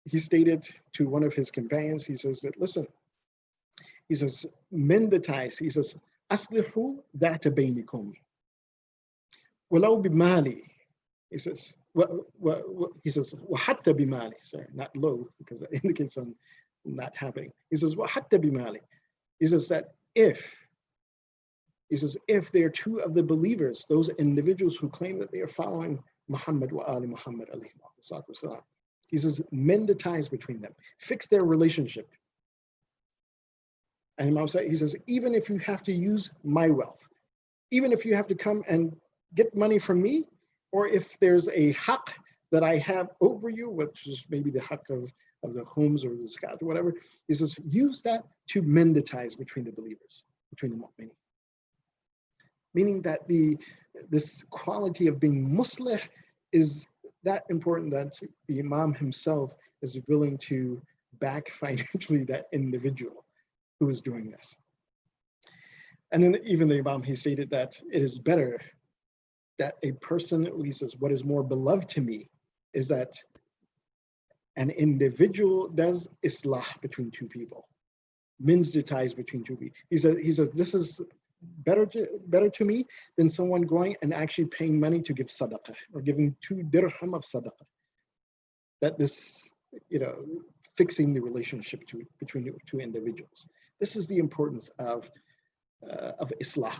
he stated to one of his companions, he says that, listen, he says, mend the ties. He says, aslihu dhata baynikum walau bimali. He says, وَحَتَّى bimali. Sorry, not low, because that indicates on not happening. He says, وَحَتَّى bimali. He says that if they are two of the believers, those individuals who claim that they are following Muhammad wa ali Muhammad alayhi salam, he says, mend the ties between them, fix their relationship. And Imam Sa'id, he says, even if you have to use my wealth, even if you have to come and get money from me, or if there's a haqq that I have over you, which is maybe the haqq of the homes or the zakat or whatever, he says, use that to mend the ties between the believers, between the mu'mineen. Meaning that this quality of being muslih is that important that the Imam himself is willing to back financially that individual who is doing this. And then even the Imam, he stated that it is better that a person, he says, what is more beloved to me is that an individual does islah between two people, mends the ties between two people. He says this is better to me than someone going and actually paying money to give sadaqah or giving 2 dirham of sadaqah. That this, fixing the relationship between the two individuals. This is the importance of Islah.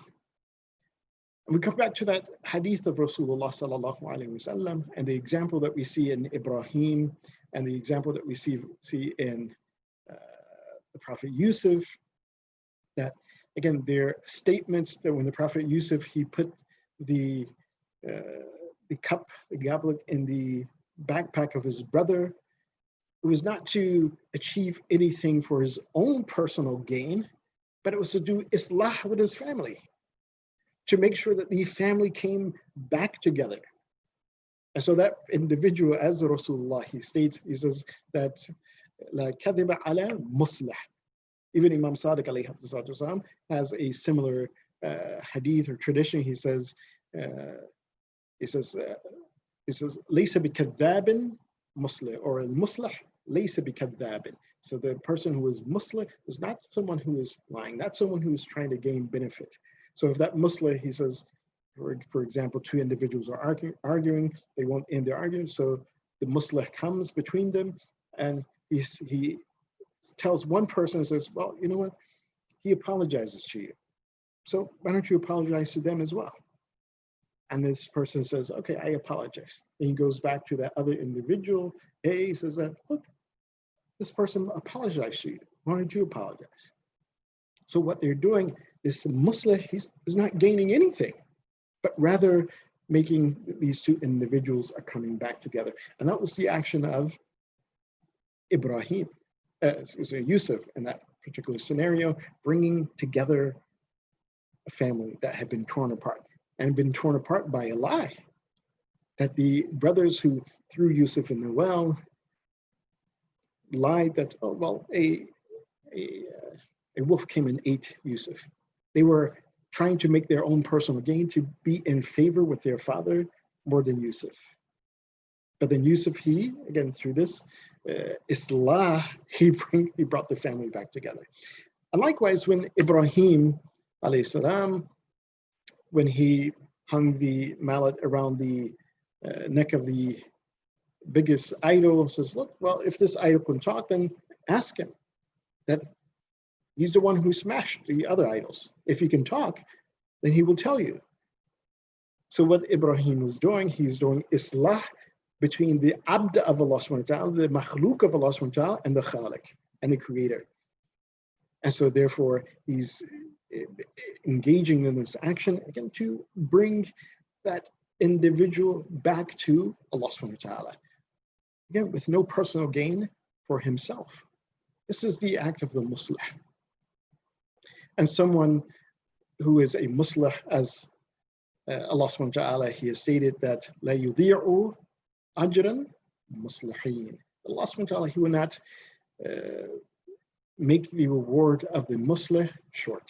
And we come back to that hadith of Rasulullah sallallahu alaihi wasallam and the example that we see in Ibrahim and the example that we see in the Prophet Yusuf, that again, they're statements that when the Prophet Yusuf, he put the cup, the goblet in the backpack of his brother, it was not to achieve anything for his own personal gain, but it was to do islah with his family, to make sure that the family came back together. And so that individual, as Rasulullah, he states, he says that la kadhiba ala muslah. Even Imam Sadiq alayhi wasallam has a similar hadith or tradition. He says, laysa bikadhabin muslah, or al-muslah laysa bikadhabin. So the person who is muslah is not someone who is lying, not someone who is trying to gain benefit. So if that muslah, he says, for example, two individuals are arguing, they won't end their argument, so the muslah comes between them, and he tells one person, says, well, you know what, he apologizes to you, so why don't you apologize to them as well? And this person says, okay, I apologize. And he goes back to that other individual. He says that, look, this person apologized to you. Why don't you apologize? So what they're doing, this muslah, he's not gaining anything, but rather making these two individuals are coming back together. And that was the action of Yusuf in that particular scenario, bringing together a family that had been torn apart, and been torn apart by a lie. That the brothers who threw Yusuf in the well lied that, oh, well, a wolf came and ate Yusuf. They were trying to make their own personal gain, to be in favor with their father more than Yusuf. But then Yusuf, he, again, through this Islah, he brought the family back together. And likewise, when Ibrahim, alayhi salam, when he hung the mallet around the neck of the biggest idol, says, look, well, if this idol can talk, then ask him. That he's the one who smashed the other idols. If he can talk, then he will tell you. So what Ibrahim was doing, he's doing Islah between the Abd of Allah subhanahu wa ta'ala, the Makhluk of Allah subhanahu wa ta'ala, and the Khaliq, and the Creator. And so therefore, he's engaging in this action, again, to bring that individual back to Allah subhanahu wa ta'ala. Again, with no personal gain for himself. This is the act of the Muslim. And someone who is a Muslim, as Allah subhanahu wa ta'ala, he has stated that la yudhi'u ajran muslihin. Allah subhanahu wa ta'ala, he will not make the reward of the Muslim short.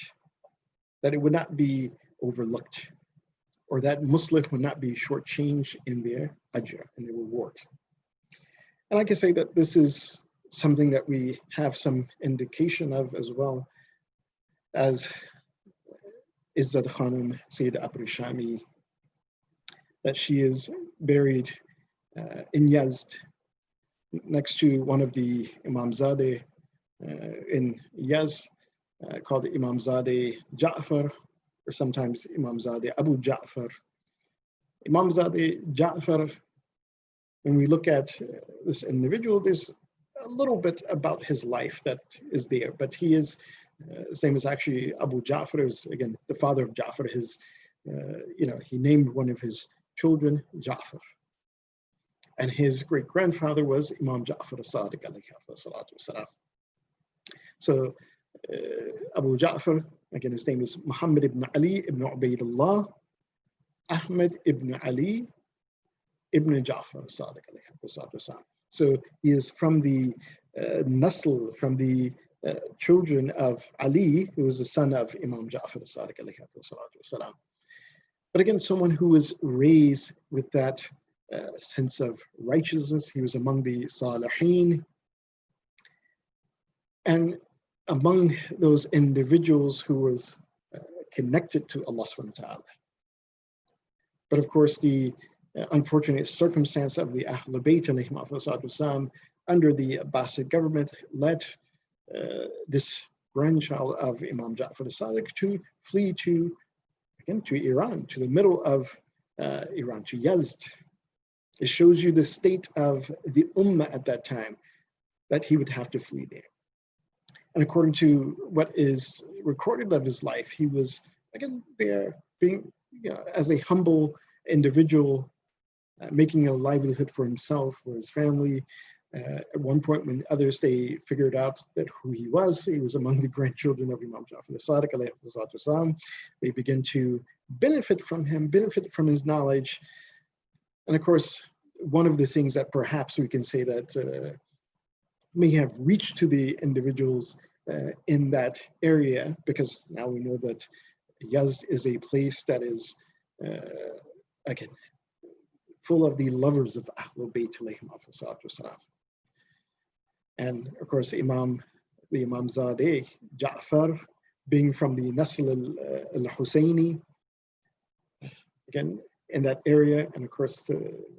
That it would not be overlooked, or that Muslim would not be shortchanged in their ajr, in their reward. And I can say that this is something that we have some indication of as well, as Ezzat Khanom Seyed Abrishami, that she is buried in Yazd, next to one of the Imamzadeh in Yazd, called Imamzadeh Jafar, or sometimes Imamzadeh Abu Jafar. Imamzadeh Jafar, when we look at this individual, there's a little bit about his life that is there, but he is, his name is actually Abu Jafar, is again the father of Jafar. His, he named one of his children Jafar, and his great grandfather was Imam Jafar as-Sadiq alayhi wasallam. So Abu Ja'far, again, his name is Muhammad ibn Ali ibn Ubaidullah Ahmed ibn Ali ibn Ja'far as-Sadiq alayhi wasallam. So he is from the nasl, from the children of Ali, who was the son of Imam Ja'far as-Sadiq alayhi wasallam. But again, someone who was raised with that sense of righteousness. He was among the Salihin. And among those individuals who was connected to Allah subhanahu wa ta'ala. But of course, the unfortunate circumstance of the Ahlul Bayt alayhim under the Abbasid government led this grandchild of Imam Ja'far as-Sadiq to flee to Iran, to the middle of Iran, to Yazd. It shows you the state of the Ummah at that time, that he would have to flee there. And according to what is recorded of his life, he was, again, there being, as a humble individual, making a livelihood for himself, for his family. At one point, when others, they figured out that who he was among the grandchildren of Imam Ja'far as-Sadiq alayhi wasallam. They began to benefit from him, benefit from his knowledge. And of course, one of the things that perhaps we can say that may have reached to the individuals in that area, because now we know that Yazd is a place that is, again, full of the lovers of Ahlul Bayt alayhim afsalatu salam. And of course, the Imam Zadeh, Jafar, being from the Nasl al-Husayni, again, in that area, and of course,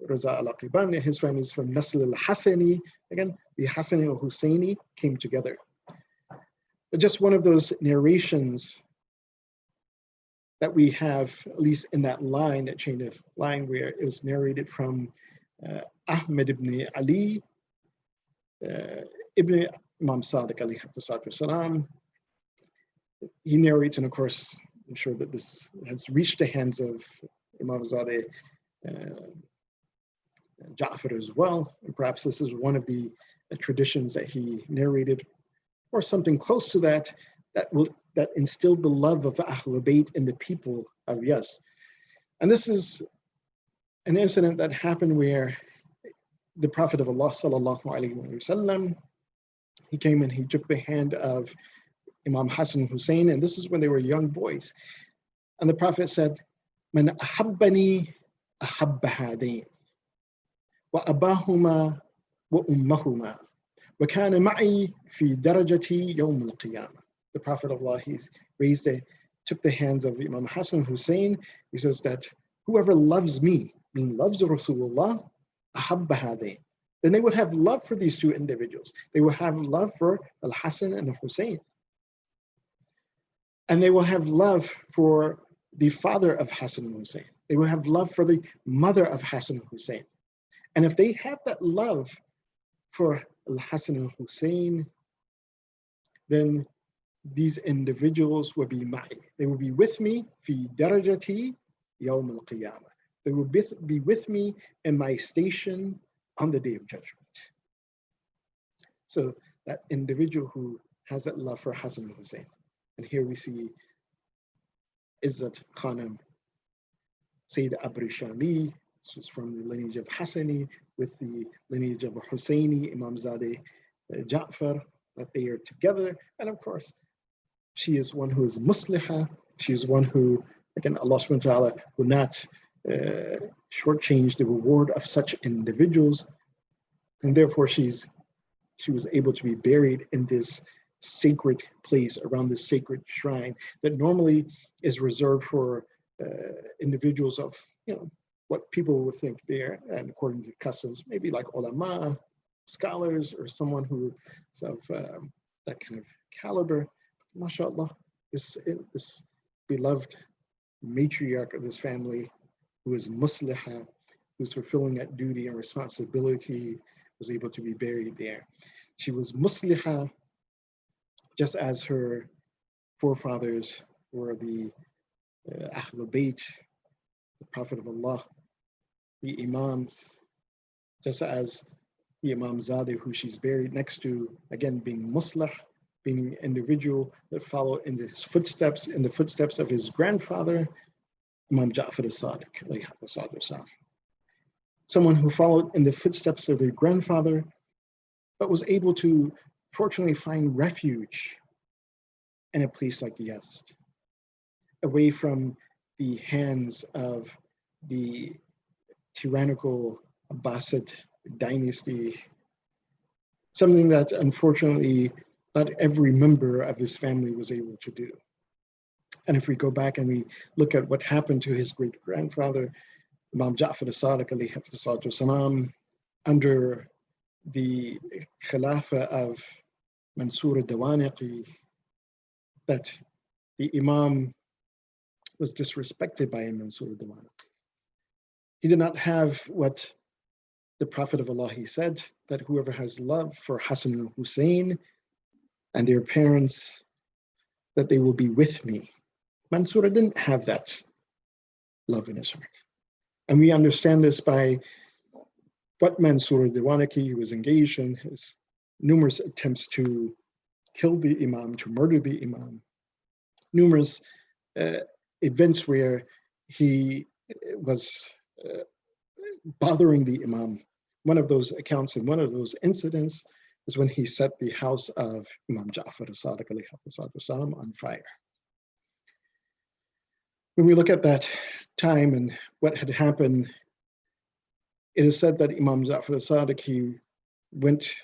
Reza Alaghehband, his family is from Nasl al-Hassani. Again, the Hassani al-Husayni came together. But just one of those narrations that we have, at least in that line, that chain of line, where it was narrated from Ahmed ibn Ali, ibn Imam Sadiq alayhi salam. He narrates, and of course, I'm sure that this has reached the hands of Imam Zadeh Jafar as well, and perhaps this is one of the traditions that he narrated, or something close to that, that instilled the love of Ahlul Bayt in the people of Yazd. And this is an incident that happened where the Prophet of Allah sallallahu alaihi wasallam, he came and he took the hand of Imam Hassan Hussein, and this is when they were young boys. And the Prophet said, "Man ahabbani ahabba hadain, wa abahuma wa ummahuma, wa kana ma'i fi darajati yawm al-qiyamah." The Prophet of Allah, he took the hands of Imam Hassan Hussein. He says that whoever loves me, meaning loves Rasulullah, ahabba hadain, then they would have love for these two individuals. They will have love for Al-Hassan and Hussein. And they will have love for the father of Hassan and Hussein. They will have love for the mother of Hassan and Hussein. And if they have that love for Al-Hassan and Hussein, then these individuals will be ma'i. They will be with me fi darajati yawm al-qiyamah. They will be with me in my station on the Day of Judgment. So that individual who has that love for Hassan and Hussein. And here we see Ezzat Khanom Seyed Abrishami, this was from the lineage of Hassani, with the lineage of Husseini, Imam Zadeh Jafar, that they are together. And of course, she is one who is musliha. She is one who, again, Allah subhanahu wa ta'ala will not shortchange the reward of such individuals. And therefore, she was able to be buried in this sacred place, around this sacred shrine that normally is reserved for individuals of, what people would think there, and according to customs, maybe like ulama, scholars, or someone who is of that kind of caliber. MashaAllah, this beloved matriarch of this family, who is musliha, who's fulfilling that duty and responsibility, was able to be buried there. She was musliha, just as her forefathers were the Ahlul Bayt, the Prophet of Allah, the Imams, just as the Imam Zadeh, who she's buried next to, again, being muslih, being an individual that followed in his footsteps, in the footsteps of his grandfather, Imam Jafar as-Sadiq, someone who followed in the footsteps of their grandfather, but was able to fortunately find refuge in a place like Yazd, away from the hands of the tyrannical Abbasid dynasty, something that unfortunately not every member of his family was able to do. And if we go back and we look at what happened to his great-grandfather, Imam Jafar as-Sadiq alayhi salam, under the Khilafah of Mansur al-Dawaniqi, that the Imam was disrespected by Mansur al-Dawaniqi. He did not have what the Prophet of Allah, he said, that whoever has love for Hassan and Hussein and their parents, that they will be with me. Mansur didn't have that love in his heart. And we understand this by what Mansur al-Dawaniqi was engaged in, his numerous attempts to kill the Imam, to murder the Imam, numerous events where he was bothering the Imam. One of those accounts and one of those incidents is when he set the house of Imam Jafar as-Sadiq alayhi on fire. When we look at that time and what had happened, it is said that Imam Jafar as-Sadiq, he went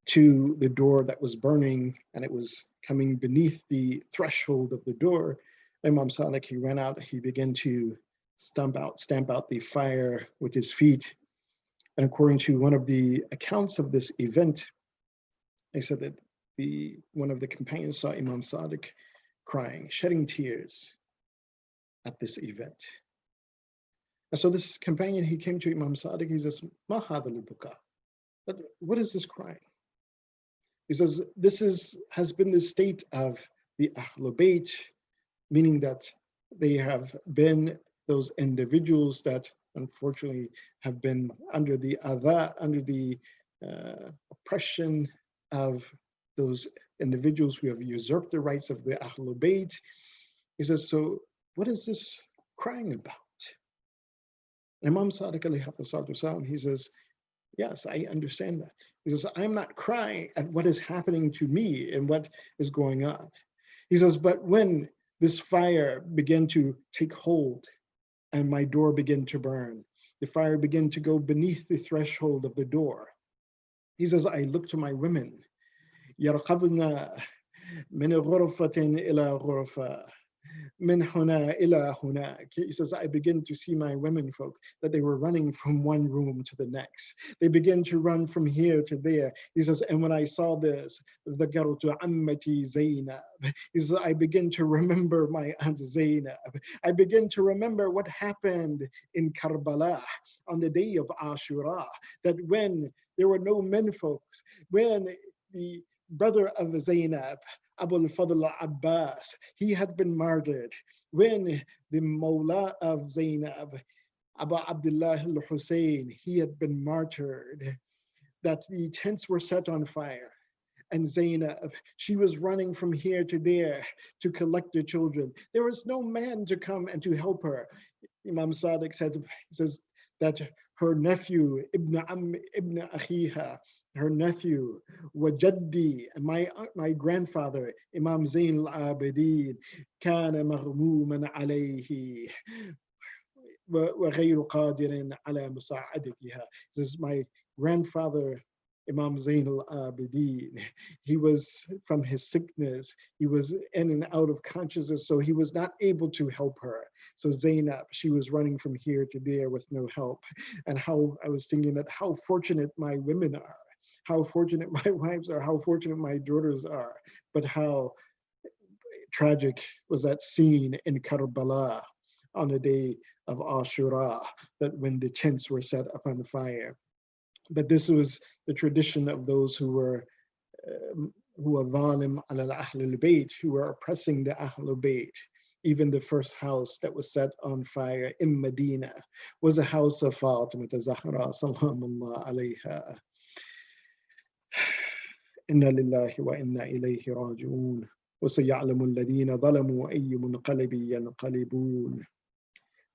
to the door that was burning and it was coming beneath the threshold of the door. Imam Sadiq, he ran out, he began to stamp out the fire with his feet. And according to one of the accounts of this event, they said that one of the companions saw Imam Sadiq crying, shedding tears at this event. And so this companion, he came to Imam Sadiq, he says, Ma hadha al-buka? What is this crying? He says, has been the state of the Ahlul Bayt, meaning that they have been those individuals that unfortunately have been under the oppression of those individuals who have usurped the rights of the Ahlul Bayt. He says, so what is this crying about? Imam Sadiq alayhi salam, he says, yes, I understand that. He says, I'm not crying at what is happening to me and what is going on. He says, but when this fire began to take hold and my door began to burn, the fire began to go beneath the threshold of the door. He says, I looked to my women. يَرْقَضْنَا مِنْ غُرْفَةٍ إِلَى غُرْفَةٍ min huna ila huna. He says, I begin to see my women folk, that they were running from one room to the next. They begin to run from here to there. He says, and when I saw this, ذَكَرْتُ عَمَّتِي Zainab. He says, I begin to remember my aunt Zainab. I begin to remember what happened in Karbala on the day of Ashura, that when there were no men folks, when the brother of Zainab, Abu al-Fadl Abbas, he had been murdered. When the Mawla of Zainab, Abu Abdullah al-Hussein, he had been martyred, that the tents were set on fire. And Zainab, she was running from here to there to collect the children. There was no man to come and to help her. Imam Sadiq says that her nephew, Ibn Akhiha, her nephew, Wajaddi, and my grandfather, Imam Zain al-Abidin, كان مغموما عليه وغير قادر على مساعدتها. This is my grandfather, Imam Zain al-Abidin. He was from his sickness. He was in and out of consciousness, so he was not able to help her. So Zainab, she was running from here to there with no help. And how I was thinking that how fortunate my women are, how fortunate my wives are, how fortunate my daughters are, but how tragic was that scene in Karbala on the day of Ashura, that when the tents were set upon fire. But this was the tradition of those who were dhalim ala al-Ahlul Bayt, who were oppressing the Ahlul Bayt. Even the first house that was set on fire in Medina was a house of Fatima Zahra, salamullah alayha. Inna lillahi wa inna ilayhi raji'un. وسيعلم الذين ظلموا أي منقلب ينقلبون.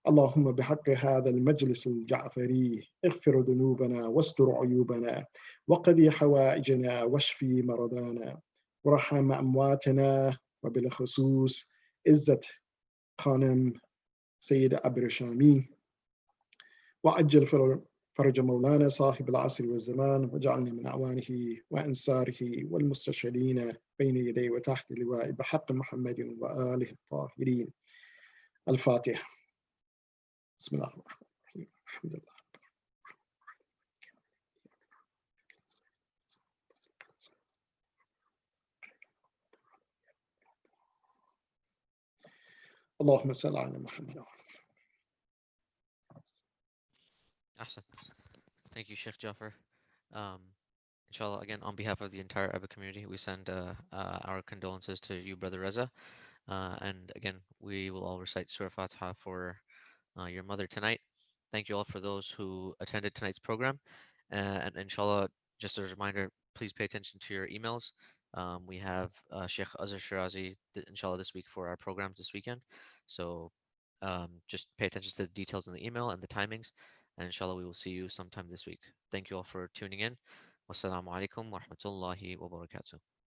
اللهم بحق هذا المجلس الجعفري اغفر ذنوبنا واستر عيوبنا وقضي حوائجنا واشفي مرضانا ورحم أمواتنا وبالخصوص عزت خانم سيد أبرشامي وعجل فرج مولانا صاحب العصر والزمان وجعلنا من أعوانه وأنصاره والمستشهدين بين يديه وتحت لواء بحق محمد وآله الطاهرين. الفاتحة. بسم الله الرحمن الرحيم. الحمد لله. اللهم صل على محمد. Ahsan. Thank you, Sheikh Jafar. Um, inshallah, again, on behalf of the entire IABA community, we send our condolences to you, Brother Reza. And again, we will all recite Surah Fatiha for your mother tonight. Thank you all for those who attended tonight's program. And inshallah, just as a reminder, please pay attention to your emails. We have Sheikh Azhar Shirazi, inshallah, this week for our programs this weekend. So just pay attention to the details in the email and the timings. and inshallah we will see you sometime this week. Thank you all for tuning in. Wassalamu alaikum wa rahmatullahi wa barakatuh.